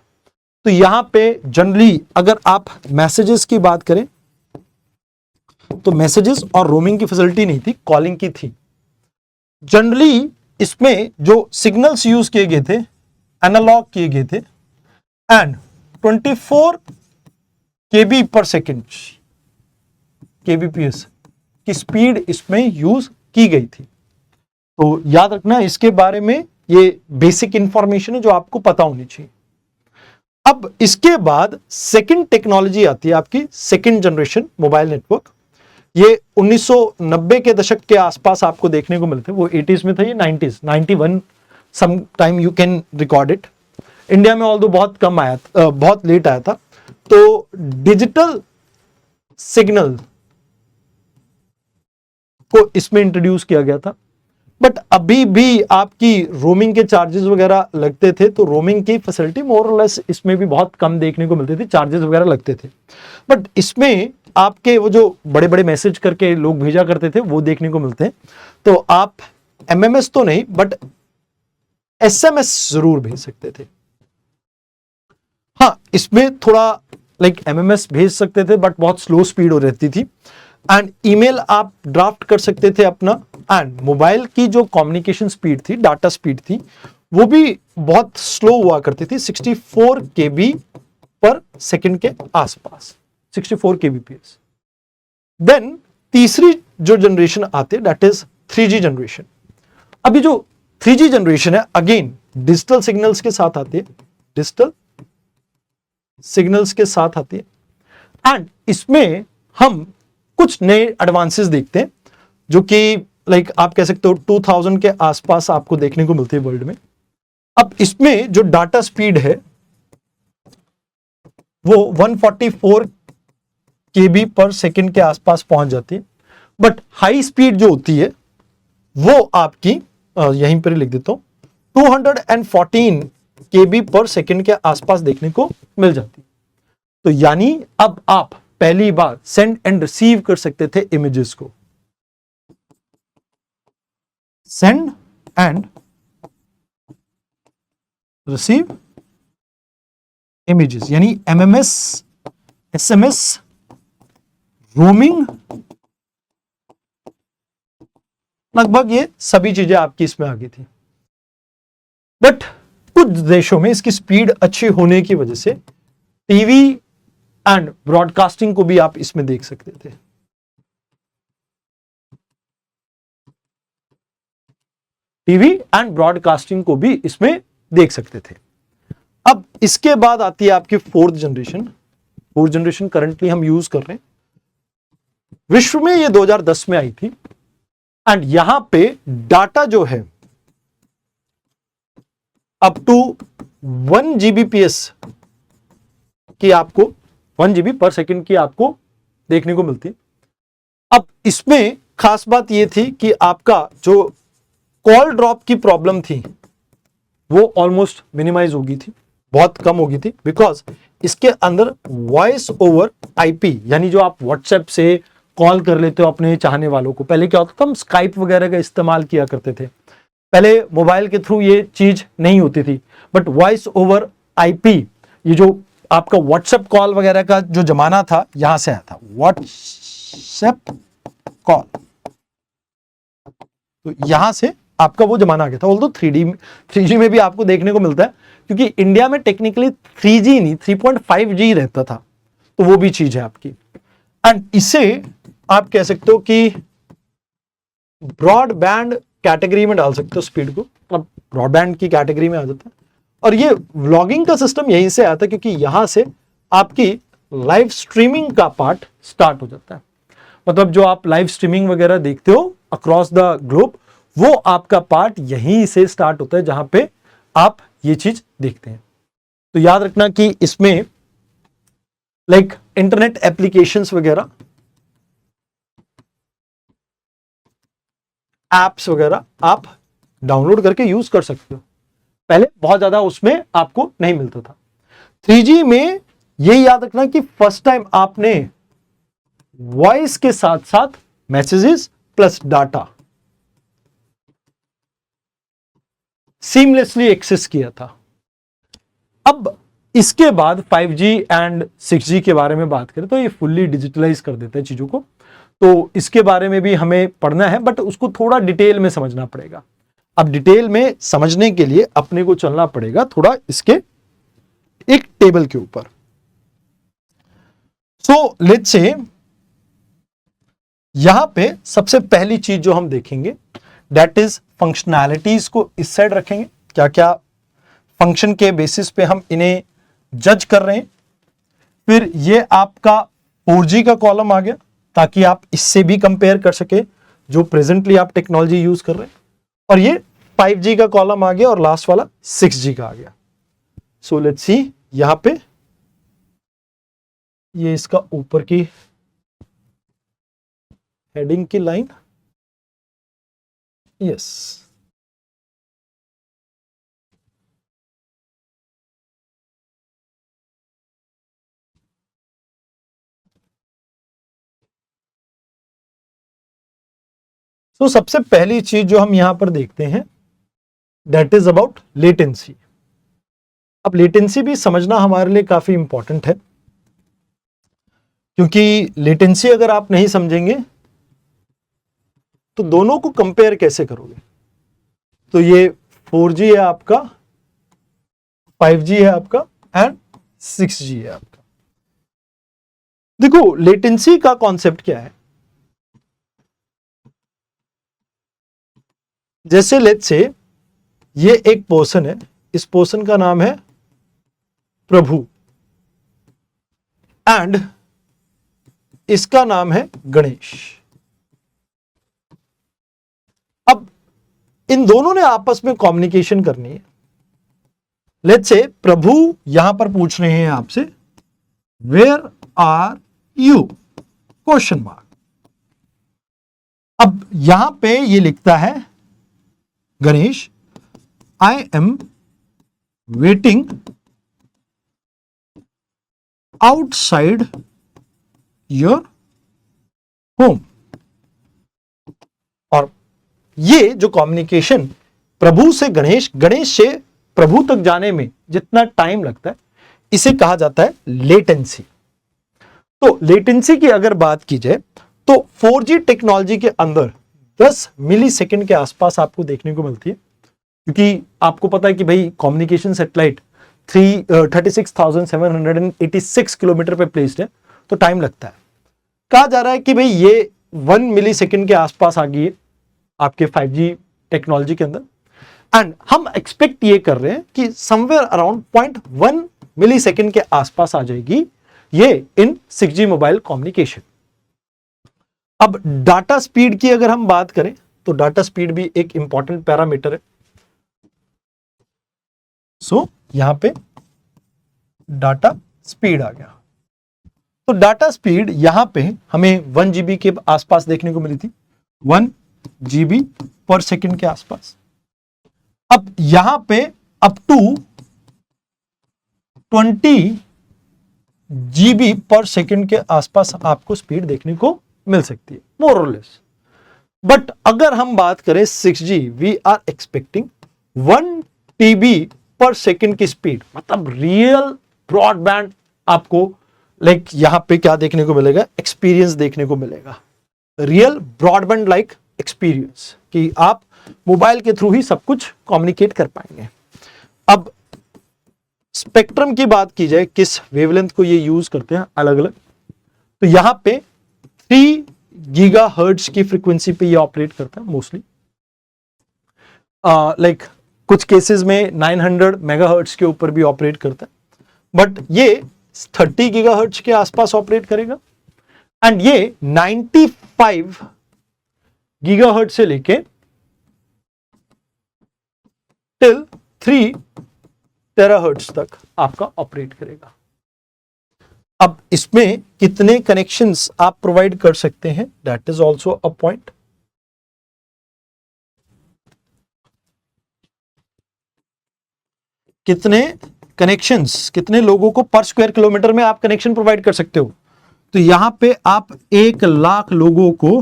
तो यहां पे जनरली अगर आप मैसेजेस की बात करें तो मैसेजेस और रोमिंग की फैसिलिटी नहीं थी, कॉलिंग की थी। जनरली इसमें जो सिग्नल्स यूज किए गए थे एनालॉग किए गए थे एंड 24 केबी पर सेकेंड केबीपीएस की स्पीड इसमें यूज की गई थी। तो याद रखना, इसके बारे में ये बेसिक इंफॉर्मेशन है जो आपको पता होनी चाहिए। अब इसके बाद सेकंड टेक्नोलॉजी आती है आपकी, सेकंड जनरेशन मोबाइल नेटवर्क। ये 1990 के दशक के आसपास आपको देखने को मिलते, वो 80s में था, ये 90s 91 some time you can record it. India में ऑल्दो बहुत कम आया, बहुत लेट आया था। तो डिजिटल सिग्नल को इसमें इंट्रोड्यूस किया गया था, बट अभी भी आपकी रोमिंग के चार्जेस वगैरह लगते थे। तो रोमिंग की फैसिलिटी मोर और लेस इसमें भी बहुत कम देखने को मिलती थी, चार्जेस वगैरह लगते थे। बट इसमें आपके वो जो बड़े बड़े मैसेज करके लोग भेजा करते थे वो देखने को मिलते हैं। तो आप एमएमएस तो नहीं बट एसएमएस जरूर भेज सकते थे। हाँ, इसमें थोड़ा लाइक एमएमएस भेज सकते थे बट बहुत स्लो स्पीड हो रहती थी। एंड ईमेल आप ड्राफ्ट कर सकते थे अपना। एंड मोबाइल की जो कम्युनिकेशन स्पीड थी, डाटा स्पीड थी, वो भी बहुत स्लो हुआ करती थी, 64 केबी पर सेकंड के आसपास, 64 केबीपीएस। देन तीसरी जो जनरेशन आती है दैट इज 3G जनरेशन। अभी जो 3G जनरेशन है अगेन डिजिटल सिग्नल्स के साथ आती है, डिजिटल सिग्नल्स के साथ आती है। एंड इसमें हम कुछ नए एडवांसेस देखते हैं जो कि लाइक आप कह सकते हो 2000 के आसपास आपको देखने को मिलती है वर्ल्ड में। अब इसमें जो डाटा स्पीड है वो 144 केबी पर सेकंड के आसपास पहुंच जाती है। बट हाई स्पीड जो होती है वो आपकी यहीं पर लिख देता हूं 214 केबी पर सेकंड के आसपास देखने को मिल जाती है। तो यानी अब आप पहली बार सेंड एंड रिसीव कर सकते थे इमेजेस को, सेंड एंड रिसीव इमेजेस, यानी एमएमएस, एसएमएस, रोमिंग, लगभग ये सभी चीजें आपकी इसमें आ गई थी। बट कुछ देशों में इसकी स्पीड अच्छी होने की वजह से टीवी एंड ब्रॉडकास्टिंग को भी आप इसमें देख सकते थे। टीवी एंड ब्रॉडकास्टिंग को भी इसमें देख सकते थे। अब इसके बाद आती है आपकी fourth generation. Fourth generation currently हम यूज कर रहे हैं, विश्व में ये 2010 में आई थी। एंड यहां पे डाटा जो है अप टू 1 जीबीपीएस की आपको 1 जीबी पर सेकंड की आपको देखने को मिलती। अब इसमें खास बात यह थी कि आपका जो कॉल ड्रॉप की प्रॉब्लम थी वो ऑलमोस्ट मिनिमाइज होगी थी, बहुत कम होगी थी, बिकॉज इसके अंदर वॉइस ओवर आईपी, यानी जो आप व्हाट्सएप से कॉल कर लेते हो अपने चाहने वालों को। पहले क्या होता था, हम स्काइप वगैरह का इस्तेमाल किया करते थे, पहले मोबाइल के थ्रू ये चीज नहीं होती थी। बट वॉइस ओवर आईपी, ये जो आपका व्हाट्सएप कॉल वगैरह का जो जमाना था, यहां से आया था व्हाट्सएप कॉल। तो यहां से आपका वो जमाना आ गया था। ऑल्दो 3G में भी आपको देखने को मिलता है, क्योंकि इंडिया में टेक्निकली 3G नहीं 3.5G रहता था, तो वो भी चीज है आपकी। एंड इसे आप कह सकते हो कि ब्रॉडबैंड कैटेगरी में डाल सकते हो स्पीड को, अब ब्रॉडबैंड की कैटेगरी में आ जाता है। और ये व्लॉगिंग का सिस्टम यहीं से आता है, क्योंकि यहां से आपकी लाइव स्ट्रीमिंग का पार्ट स्टार्ट हो जाता है। मतलब जो आप लाइव स्ट्रीमिंग वगैरह देखते हो अक्रॉस द ग्लोब, वो आपका पार्ट यहीं से स्टार्ट होता है जहां पे आप ये चीज देखते हैं। तो याद रखना कि इसमें लाइक इंटरनेट एप्लीकेशंस वगैरह, एप्स वगैरह आप डाउनलोड करके यूज कर सकते हो। पहले बहुत ज्यादा उसमें आपको नहीं मिलता था। 3G में ये याद रखना कि फर्स्ट टाइम आपने वॉइस के साथ साथ messages plus data seamlessly access किया था। अब इसके बाद 5G एंड 6G के बारे में बात करें तो ये फुल्ली डिजिटलाइज कर देता है चीजों को, तो इसके बारे में भी हमें पढ़ना है, बट उसको थोड़ा डिटेल में समझना पड़ेगा। अब डिटेल में समझने के लिए अपने को चलना पड़ेगा थोड़ा इसके एक टेबल के ऊपर। सो लेट्स से यहां पे सबसे पहली चीज जो हम देखेंगे दैट इज फंक्शनैलिटीज को इस साइड रखेंगे, क्या क्या फंक्शन के बेसिस पे हम इन्हें जज कर रहे हैं। फिर ये आपका 4G का कॉलम आ गया ताकि आप इससे भी कंपेयर कर सके जो प्रेजेंटली आप टेक्नोलॉजी यूज कर रहे हैं, और ये 5G का कॉलम आ गया और लास्ट वाला 6G का आ गया। सो लेट्स सी, यहां पे ये इसका ऊपर की हेडिंग की लाइन, यस तो सबसे पहली चीज जो हम यहां पर देखते हैं दैट इज अबाउट लेटेंसी। अब लेटेंसी भी समझना हमारे लिए काफी इंपॉर्टेंट है, क्योंकि लेटेंसी अगर आप नहीं समझेंगे तो दोनों को कंपेयर कैसे करोगे। तो ये 4G है आपका, 5G है आपका एंड 6G है आपका। देखो लेटेंसी का कॉन्सेप्ट क्या है, जैसे लेट्स से ये एक पर्सन है, इस पर्सन का नाम है प्रभु एंड इसका नाम है गणेश। अब इन दोनों ने आपस में कम्युनिकेशन करनी है। लेट्स से प्रभु यहां पर पूछ रहे हैं आपसे where are you question mark. अब यहां पे ये लिखता है Ganesh I am waiting outside your home. और ये जो कम्युनिकेशन प्रभु से गणेश, गणेश से प्रभु तक जाने में जितना टाइम लगता है इसे कहा जाता है लेटेंसी। तो लेटेंसी की अगर बात की जाए तो 4G टेक्नोलॉजी के अंदर 10 मिली सेकेंड के आसपास आपको देखने को मिलती है, क्योंकि आपको पता है कि भाई कम्युनिकेशन सैटेलाइट 36,786 किलोमीटर पे प्लेस्ड है, तो टाइम लगता है। कहा जा रहा है कि भाई ये 1 मिली सेकेंड के आसपास आ गई है आपके 5G टेक्नोलॉजी के अंदर, एंड हम एक्सपेक्ट ये कर रहे हैं कि समवेयर अराउंड 0.1 मिली सेकेंड के आसपास आ जाएगी ये इन 6G मोबाइल कम्युनिकेशन। अब डाटा स्पीड की अगर हम बात करें तो डाटा स्पीड भी एक इंपॉर्टेंट पैरामीटर है। सो यहां पे डाटा स्पीड आ गया, तो डाटा स्पीड यहां पे हमें 1 GB के आसपास देखने को मिली थी, 1 GB पर सेकेंड के आसपास। अब यहां पे अप टू 20 GB पर सेकेंड के आसपास आपको स्पीड देखने को मिल सकती है मोर और लेस। बट अगर हम बात करें 6G, we are expecting 1 TB per second की स्पीड, मतलब रियल ब्रॉडबैंड आपको लाइक यहां पे क्या देखने को मिलेगा, एक्सपीरियंस देखने को मिलेगा, रियल ब्रॉडबैंड लाइक एक्सपीरियंस, कि आप मोबाइल के थ्रू ही सब कुछ कम्युनिकेट कर पाएंगे। अब स्पेक्ट्रम की बात की जाए, किस वेवलेंथ को ये यूज करते हैं अलग अलग, तो यहां पे 3 गीगाहर्ट्ज की फ्रीक्वेंसी पे ये ऑपरेट करता है मोस्टली। लाइक कुछ केसेस में 900 मेगाहर्ट्ज के ऊपर भी ऑपरेट करता है, बट ये 30 गीगाहर्ट्ज के आसपास ऑपरेट करेगा, एंड ये 95 गीगाहर्ट्ज से लेके टिल 3 टेराहर्ट्ज तक आपका ऑपरेट करेगा। अब इसमें कितने कनेक्शंस आप प्रोवाइड कर सकते हैं, that is also a point. कितने कनेक्शंस, कितने लोगों को पर स्क्वायर किलोमीटर में आप कनेक्शन प्रोवाइड कर सकते हो। तो यहां पे आप 1 लाख लोगों को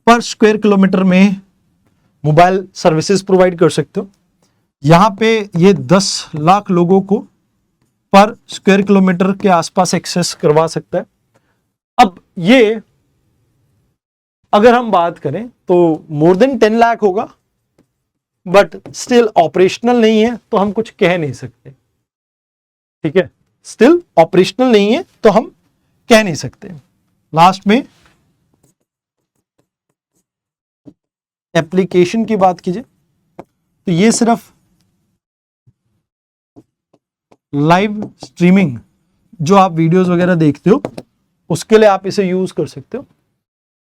पर स्क्वायर किलोमीटर में मोबाइल सर्विसेज प्रोवाइड कर सकते हो। यहां पे ये 10 लाख लोगों को पर स्क्वायर किलोमीटर के आसपास एक्सेस करवा सकता है। अब ये अगर हम बात करें तो मोर देन 10 लाख होगा, बट स्टिल ऑपरेशनल नहीं है तो हम कुछ कह नहीं सकते। ठीक है, स्टिल ऑपरेशनल नहीं है तो हम कह नहीं सकते। लास्ट में एप्लीकेशन की बात कीजिए तो ये सिर्फ लाइव स्ट्रीमिंग जो आप वीडियोस वगैरह देखते हो उसके लिए आप इसे यूज कर सकते हो।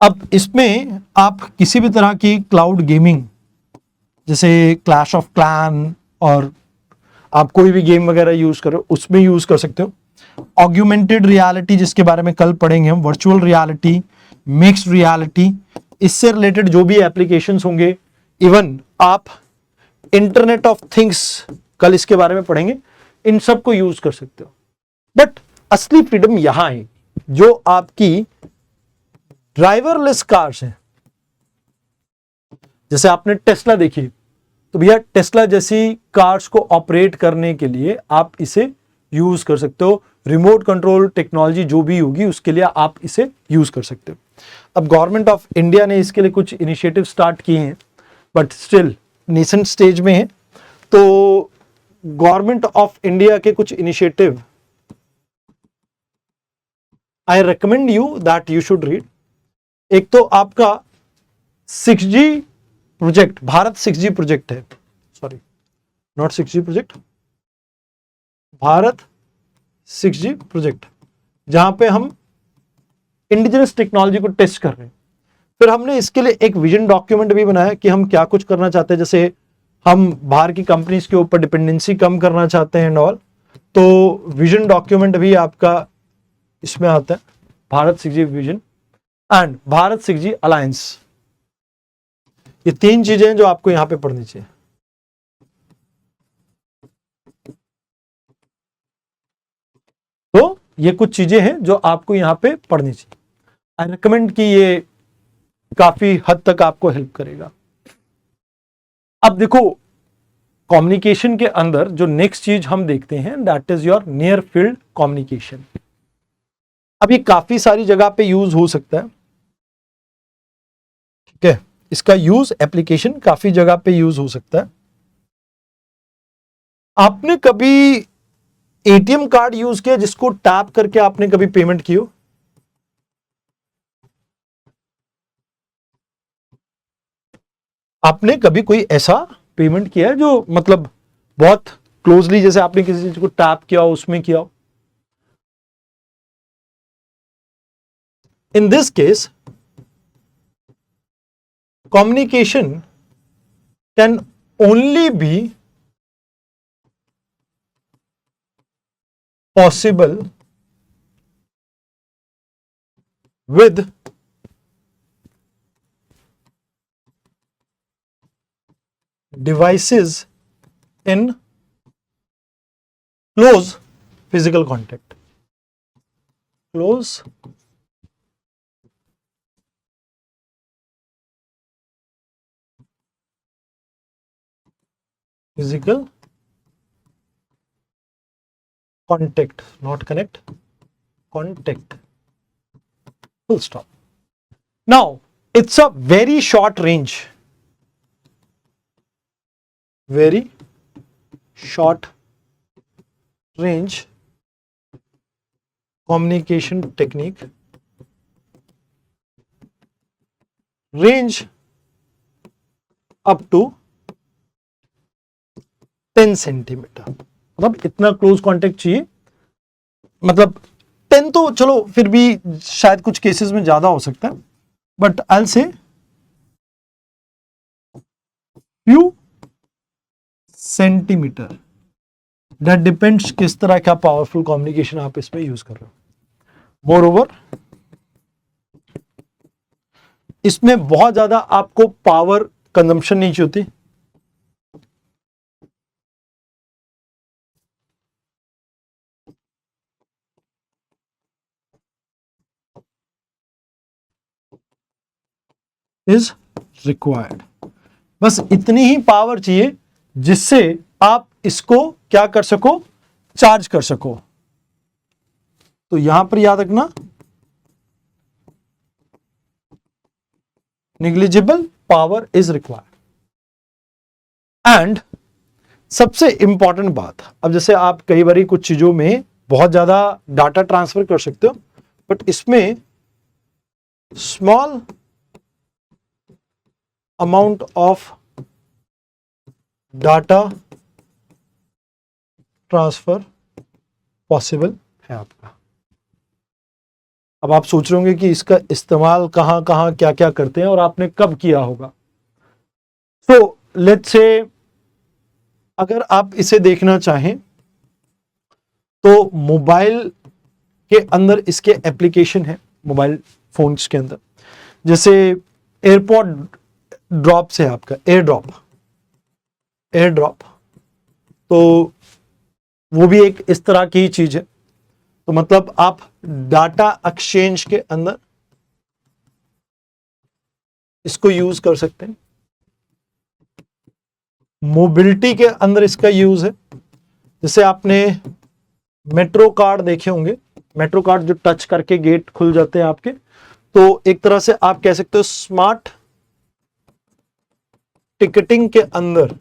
अब इसमें आप किसी भी तरह की क्लाउड गेमिंग जैसे क्लैश ऑफ क्लैन और आप कोई भी गेम वगैरह यूज करो उसमें यूज कर सकते हो। ऑग्यूमेंटेड रियलिटी जिसके बारे में कल पढ़ेंगे हम, वर्चुअल रियलिटी, मिक्स्ड रियलिटी, इससे रिलेटेड जो भी एप्लीकेशंस होंगे, इवन आप इंटरनेट ऑफ थिंग्स कल इसके बारे में पढ़ेंगे, इन सब को यूज कर सकते हो। बट असली फ्रीडम यहां है जो आपकी ड्राइवरलेस कार्स हैं। जैसे आपने टेस्ला देखी, तो भैया टेस्ला जैसी कार्स को ऑपरेट करने के लिए आप इसे यूज कर सकते हो। रिमोट कंट्रोल टेक्नोलॉजी जो भी होगी उसके लिए आप इसे यूज कर सकते हो। अब गवर्नमेंट ऑफ इंडिया ने इसके लिए कुछ इनिशिएटिव स्टार्ट किए हैं, बट स्टिल नेसेंट स्टेज में है। तो गवर्नमेंट ऑफ इंडिया के कुछ initiative I recommend you that you should read. एक तो आपका 6G project, Bharat 6G project है, sorry not 6G project, Bharat 6G project, जहां पे हम इंडिजिनस टेक्नोलॉजी को टेस्ट कर रहे हैं। फिर हमने इसके लिए एक विजन डॉक्यूमेंट भी बनाया कि हम क्या कुछ करना चाहते हैं, जैसे हम बाहर की कंपनीज के ऊपर डिपेंडेंसी कम करना चाहते हैं एंड ऑल। तो विजन डॉक्यूमेंट भी आपका इसमें आता है, Bharat 6G vision and Bharat 6G alliance. ये 3 चीजें हैं जो आपको यहां पे पढ़नी चाहिए। तो ये कुछ चीजें हैं जो आपको यहां पे पढ़नी चाहिए। आई रिकमेंड कि ये काफी हद तक आपको हेल्प करेगा। अब देखो कम्युनिकेशन के अंदर जो नेक्स्ट चीज हम देखते हैं that is your near field communication. अब ये काफी सारी जगह पे यूज हो सकता है। ठीक है, इसका यूज एप्लीकेशन काफी जगह पे यूज हो सकता है। आपने कभी एटीएम कार्ड यूज किया जिसको टैप करके आपने कभी पेमेंट की हो? आपने कभी कोई ऐसा पेमेंट किया है जो मतलब बहुत क्लोजली, जैसे आपने किसी चीज को टैप किया हो उसमें किया हो? In this case communication can only be possible with devices in close physical contact. Close physical contact, not connect, contact, full stop. Now it's a very short range, very short range communication technique, range up to 10 centimetre. मतलब इतना close contact चाहिए, मतलब 10 तो चलो फिर भी शायद कुछ केसेस में ज्यादा हो सकता है, but I will say few centimetre. That depends किस तरह का पावरफुल कम्युनिकेशन आप इसमें यूज कर रहे हो। मोर ओवर इसमें बहुत ज्यादा आपको पावर कंजम्पशन नहीं चाहिए होती। Is required. बस इतनी ही पावर चाहिए जिससे आप इसको क्या कर सको, चार्ज कर सको। तो यहां पर याद रखना, negligible power is required. And सबसे इंपॉर्टेंट बात, अब जैसे आप कई बार कुछ चीजों में बहुत ज्यादा डाटा ट्रांसफर कर सकते हो, बट इसमें small amount of data transfer possible है आपका। अब आप सोच रहे होंगे कि इसका इस्तेमाल कहां कहां क्या क्या करते हैं और आपने कब किया होगा। तो लेट्स से अगर आप इसे देखना चाहें तो मोबाइल के अंदर इसके एप्लीकेशन है, मोबाइल फोन्स के अंदर, जैसे एयरपॉड ड्रॉप से आपका एयर ड्रॉप, तो वो भी एक इस तरह की चीज है। तो मतलब आप डाटा एक्सचेंज के अंदर इसको यूज कर सकते हैं। मोबिलिटी के अंदर इसका यूज है, जैसे आपने मेट्रो कार्ड देखे होंगे, मेट्रो कार्ड जो टच करके गेट खुल जाते हैं आपके, तो एक तरह से आप कह सकते हो स्मार्ट टिकटिंग के अंदर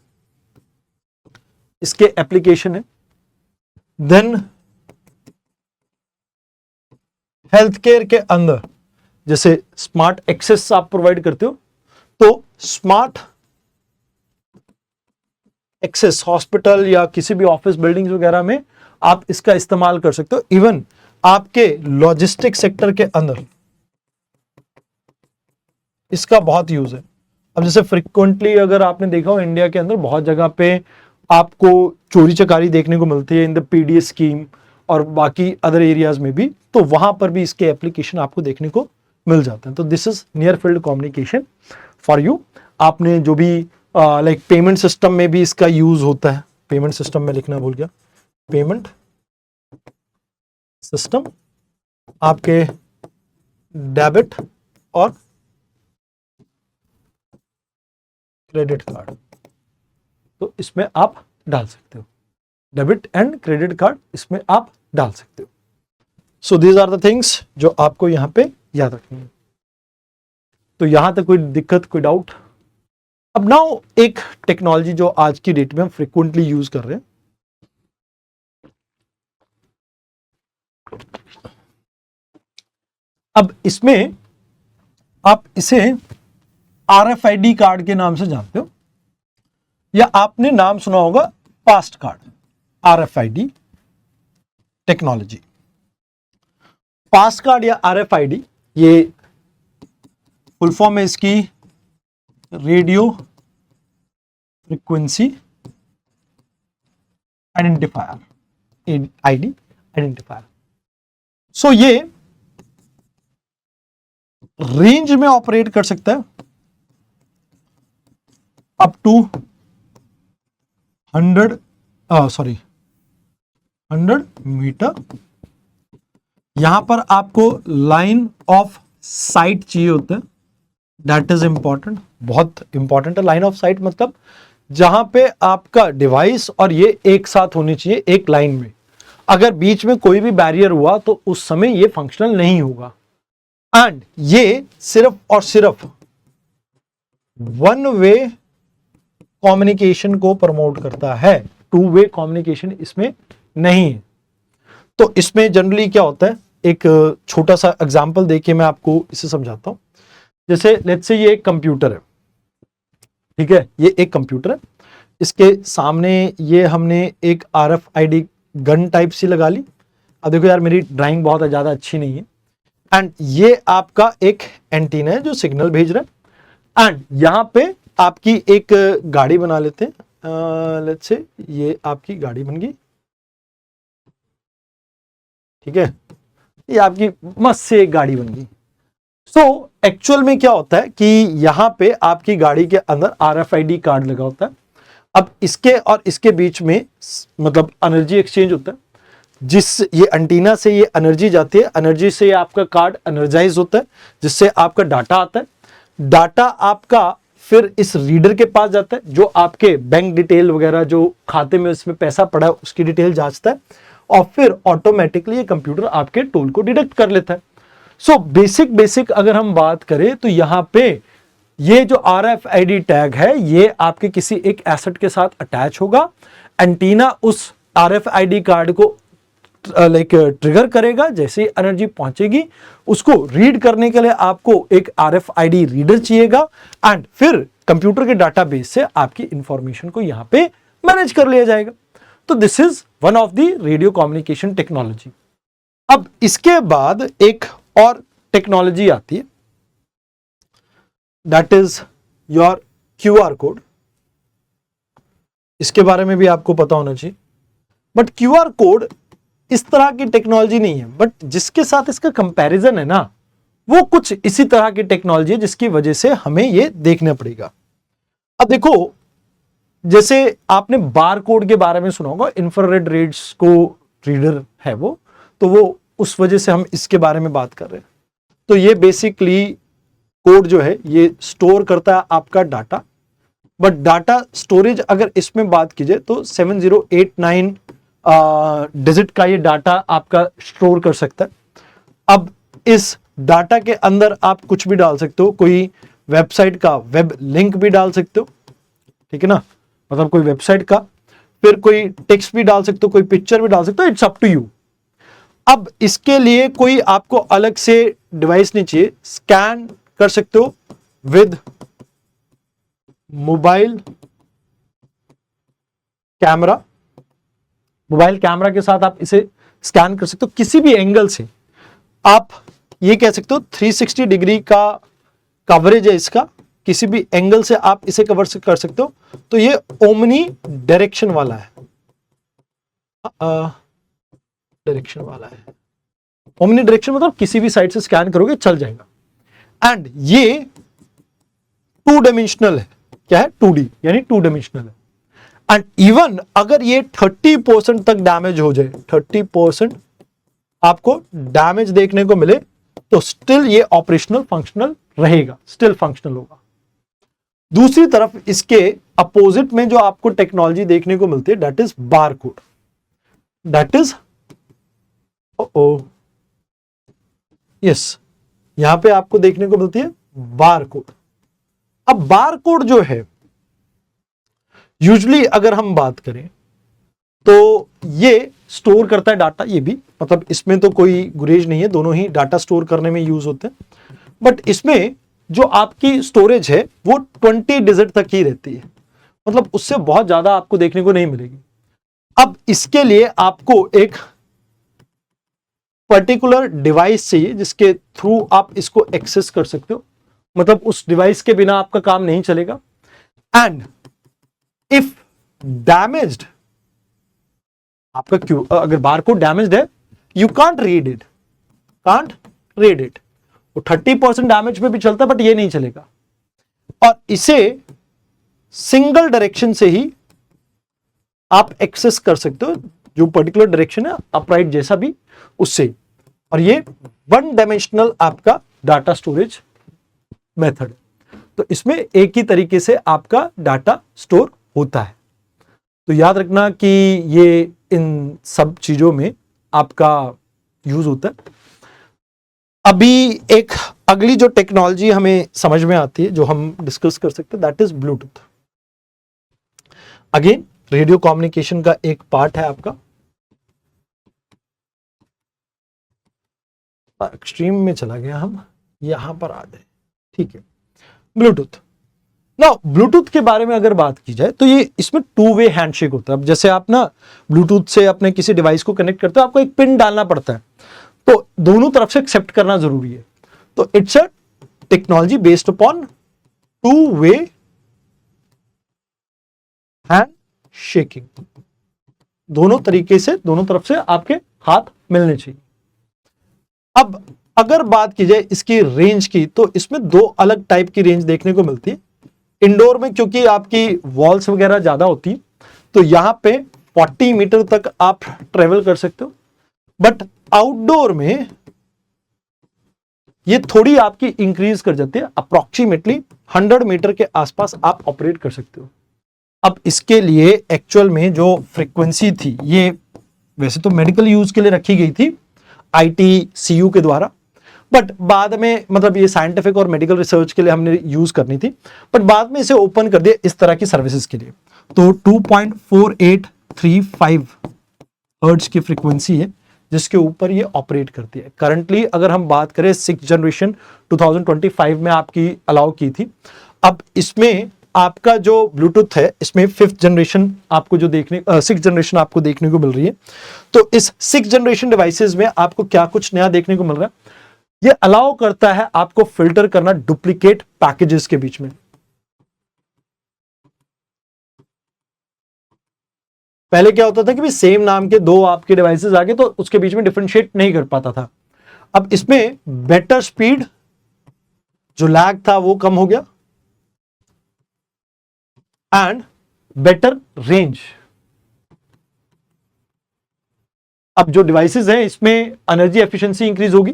इसके एप्लीकेशन है। देन हेल्थ केयर के अंदर जैसे स्मार्ट एक्सेस आप प्रोवाइड करते हो, तो स्मार्ट एक्सेस हॉस्पिटल या किसी भी ऑफिस बिल्डिंग्स वगैरह में आप इसका इस्तेमाल कर सकते हो। इवन आपके लॉजिस्टिक सेक्टर के अंदर इसका बहुत यूज है। अब जैसे फ्रिक्वेंटली अगर आपने देखा हो इंडिया के अंदर बहुत जगह पे आपको चोरी चकारी देखने को मिलती है इन द पीडीएस स्कीम और बाकी अदर एरियाज में भी, तो वहां पर भी इसके एप्लीकेशन आपको देखने को मिल जाते हैं। तो this is near field communication for you. आपने जो भी लाइक पेमेंट सिस्टम में भी इसका यूज होता है, पेमेंट सिस्टम में लिखना भूल गया, पेमेंट सिस्टम आपके डेबिट और क्रेडिट कार्ड, तो इसमें आप डाल सकते हो, डेबिट एंड क्रेडिट कार्ड इसमें आप डाल सकते हो। So these are the things जो आपको यहां पे याद रखनी है। तो यहां तक कोई दिक्कत, कोई डाउट? अब नाउ एक टेक्नोलॉजी जो आज की डेट में हम फ्रिक्वेंटली यूज कर रहे हैं, अब इसमें आप इसे RFID कार्ड के नाम से जानते हो, या आपने नाम सुना होगा past card, RFID technology. Past card या RFID, ये फुल फॉर्म है इसकी radio frequency identifier, ID identifier. So ये रेंज में ऑपरेट कर सकता है अप टू 100 मीटर। यहां पर आपको लाइन ऑफ साइट चाहिए होता है, दैट इज इंपॉर्टेंट, बहुत इंपॉर्टेंट है। लाइन ऑफ साइट मतलब जहां पे आपका डिवाइस और ये एक साथ होनी चाहिए एक लाइन में। अगर बीच में कोई भी बैरियर हुआ तो उस समय ये फंक्शनल नहीं होगा। एंड ये सिर्फ और सिर्फ वन वे कम्युनिकेशन को प्रमोट करता है, टू वे कम्युनिकेशन इसमें नहीं है। तो इसमें जनरली क्या होता है, एक छोटा सा एग्जांपल देके मैं आपको इसे समझाता हूं। जैसे लेट्स से ये एक कंप्यूटर है, ठीक है, ये एक कंप्यूटर है, इसके सामने ये हमने एक RFID गन टाइप सी लगा ली। अब देखो यार मेरी ड्राइंग बहुत ज्यादा अच्छी नहीं है, एंड ये आपका एक एंटीना है जो सिग्नल भेज रहा है। एंड यहां पे आपकी एक गाड़ी बना लेते हैं, लेट्स से ये आपकी गाड़ी बन गई, ठीक है, ये आपकी मस्त से एक गाड़ी बन गई। सो एक्चुअल में क्या होता है कि यहां पे आपकी गाड़ी के अंदर RFID कार्ड लगा होता है। अब इसके और इसके बीच में मतलब एनर्जी एक्सचेंज होता है, जिस ये एंटीना से ये एनर्जी जाती है, एनर्जी से आपका कार्ड एनर्जाइज होता है, जिससे आपका डाटा आता है। डाटा आपका फिर इस रीडर के पास जाता है जो आपके बैंक डिटेल वगैरह जो खाते में उसमें पैसा पड़ा है उसकी डिटेल जांचता है और फिर ऑटोमेटिकली ये कंप्यूटर आपके टोल को डिडक्ट कर लेता है। सो बेसिक अगर हम बात करें तो यहां पे ये जो RFID टैग है ये आपके किसी एक एसेट के साथ अटैच होगा। एंटीना उस RFID कार्ड को लाइक ट्रिगर करेगा, जैसे ही एनर्जी पहुंचेगी उसको रीड करने के लिए आपको एक RFID रीडर चाहिएगा एंड फिर कंप्यूटर के डाटाबेस से आपकी इंफॉर्मेशन को यहां पे मैनेज कर लिया जाएगा। तो this is one of the radio communication technology. अब इसके बाद एक और टेक्नोलॉजी आती है, that is your QR code. इसके बारे में भी आपको पता होना चाहिए, बट QR कोड इस तरह की टेक्नोलॉजी नहीं है, बट जिसके साथ इसका कंपैरिजन है ना वो कुछ इसी तरह की टेक्नोलॉजी है जिसकी वजह से हमें ये देखना पड़ेगा। अब देखो, जैसे आपने बार कोड के बारे में सुना होगा, इंफ्रारेड रेड्स को रीडर है वो, तो वो उस वजह से हम इसके बारे में बात कर रहे हैं। तो ये बेसिकली कोड जो है ये स्टोर करता है आपका डाटा, बट डाटा स्टोरेज अगर इसमें बात की जाए तो 7089 डिजिट का ये डाटा आपका स्टोर कर सकता है। अब इस डाटा के अंदर आप कुछ भी डाल सकते हो, कोई वेबसाइट का वेब लिंक भी डाल सकते हो, ठीक है ना, मतलब कोई वेबसाइट का, फिर कोई टेक्स्ट भी डाल सकते हो, कोई पिक्चर भी डाल सकते हो, इट्स अप टू यू। अब इसके लिए कोई आपको अलग से डिवाइस नहीं चाहिए, स्कैन कर सकते हो with mobile camera. Mobile camera के साथ आप इसे स्कैन कर सकते हो किसी भी एंगल से। आप ये कह सकते हो 360 डिग्री का कवरेज है इसका, किसी भी एंगल से आप इसे कवर कर सकते हो। तो ये ओमनी डायरेक्शन वाला है, डायरेक्शन वाला है। ओमनी डायरेक्शन मतलब किसी भी साइड से स्कैन करोगे चल जाएगा। एंड ये 2 डायमेंशनल है। क्या है? 2D, यानी 2 डायमेंशनल है। एंड इवन अगर ये 30% तक डैमेज हो जाए, 30% आपको डैमेज देखने को मिले, तो स्टिल ये ऑपरेशनल फंक्शनल रहेगा, स्टिल फंक्शनल होगा। दूसरी तरफ इसके अपोजिट में जो आपको टेक्नोलॉजी देखने को मिलती है, that is bar code. That is yes, यहां पे आपको देखने को मिलती है बार कोड। अब बार कोड जो है यूजुअली अगर हम बात करें तो ये स्टोर करता है डाटा, ये भी, मतलब इसमें तो कोई गुरेज नहीं है, दोनों ही डाटा स्टोर करने में यूज होते हैं। बट इसमें जो आपकी स्टोरेज है वो 20 डिजिट तक ही रहती है, मतलब उससे बहुत ज्यादा आपको देखने को नहीं मिलेगी। अब इसके लिए आपको एक पर्टिकुलर डिवाइस चाहिए जिसके थ्रू आप इसको एक्सेस कर सकते हो, मतलब उस डिवाइस के बिना आपका काम नहीं चलेगा। एंड इफ डैमेज्ड, आपका अगर बारकोड डैमेज्ड है, यू कांट रीड इट, वो 30% डैमेज पे भी चलता है, बट ये नहीं चलेगा। और इसे सिंगल डायरेक्शन से ही आप एक्सेस कर सकते हो, जो पर्टिकुलर डायरेक्शन है अपराइट जैसा भी, उससे। और ये 1 डायमेंशनल आपका डाटा स्टोरेज मेथड, तो इसमें एक ही तरीके से आपका डाटा स्टोर होता है। तो याद रखना कि ये इन सब चीजों में आपका यूज होता है। अभी एक अगली जो टेक्नोलॉजी हमें समझ में आती है, जो हम डिस्कस कर सकते हैं, that is Bluetooth. Again radio communication का एक पार्ट है आपका। एक्सट्रीम में चला गया, हम यहां पर आ गए, ठीक है। ब्लूटूथ, ना ब्लूटूथ के बारे में अगर बात की जाए तो ये इसमें 2 वे हैंडशेक होता है। अब जैसे आप ना ब्लूटूथ से अपने किसी डिवाइस को कनेक्ट करते हो, आपको एक पिन डालना पड़ता है, तो दोनों तरफ से एक्सेप्ट करना जरूरी है। तो it's a technology based upon 2 way hand shaking, दोनों तरीके से, दोनों तरफ से आपके हाथ मिलने चाहिए। अब अगर बात की जाए इसकी रेंज की, तो इसमें 2 अलग टाइप की रेंज देखने को मिलती है। इंडोर में क्योंकि आपकी वॉल्स वगैरह ज्यादा होती है, तो यहां पे 40 मीटर तक आप ट्रेवल कर सकते हो। बट आउटडोर में ये थोड़ी आपकी इंक्रीज कर जाती है, अप्रोक्सीमेटली 100 मीटर के आसपास आप ऑपरेट कर सकते हो। अब इसके लिए एक्चुअल में जो फ्रीक्वेंसी थी, ये वैसे तो मेडिकल यूज के लिए रखी गई थी ITCU के द्वारा, बट बाद में मतलब ये साइंटिफिक और मेडिकल रिसर्च के लिए हमने यूज करनी थी, बट बाद में इसे ओपन कर दिया इस तरह की सर्विसेज के लिए। तो 2.4835 हर्ट्ज की फ्रीक्वेंसी है जिसके ऊपर ये ऑपरेट करती है। करंटली अगर हम बात करें 6th जनरेशन 2025 में आपकी अलाउ की थी। अब इसमें आपका जो ब्लूटूथ है, इसमें 5th जनरेशन आपको जो देखने 6th जनरेशन आपको देखने को मिल रही है। तो इस 6th जनरेशन डिवाइसेस में आपको क्या कुछ नया देखने को मिल रहा है, ये अलाउ करता है आपको फिल्टर करना डुप्लीकेट पैकेजेस के बीच में। पहले क्या होता था कि भी सेम नाम के दो आपके डिवाइसेस आ गए तो उसके बीच में डिफरेंशिएट नहीं कर पाता था। अब इसमें बेटर स्पीड, जो लैग था वो कम हो गया, एंड बेटर रेंज। अब जो डिवाइसेस हैं इसमें एनर्जी एफिशिएंसी इंक्रीज होगी,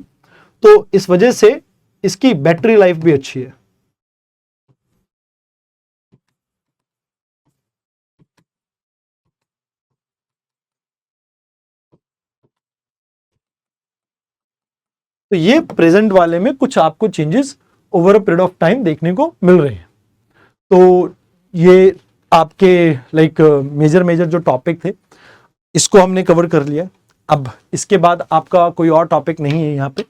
तो इस वजह से इसकी बैटरी लाइफ भी अच्छी है। तो ये प्रेजेंट वाले में कुछ आपको changes over a period of time देखने को मिल रहे हैं। तो ये आपके लाइक मेजर जो टॉपिक थे इसको हमने कवर कर लिया। अब इसके बाद आपका कोई और टॉपिक नहीं है यहाँ पे।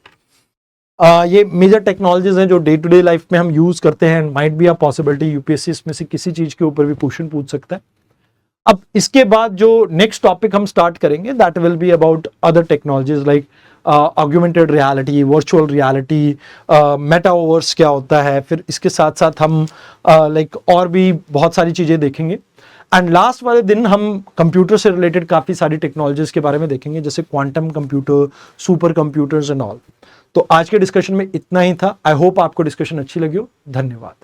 ये मेजर टेक्नोलॉजीज हैं जो डे टू डे लाइफ में हम यूज करते हैं, might be a possibility UPSC इसमें से किसी चीज के ऊपर भी क्वेश्चन पूछ सकता है। अब इसके बाद जो नेक्स्ट टॉपिक हम स्टार्ट करेंगे that will be about other technologies like augmented reality, virtual reality, metaverse क्या होता है। फिर इसके साथ साथ हम लाइक और भी बहुत सारी चीजें देखेंगे। एंड लास्ट वाले दिन हम कंप्यूटर से रिलेटेड काफी सारी टेक्नोलॉजीज के बारे में देखेंगे, जैसे quantum computer, super computers and all. तो आज के डिस्कशन में इतना ही था। आई होप आपको डिस्कशन अच्छी लगी हो। धन्यवाद।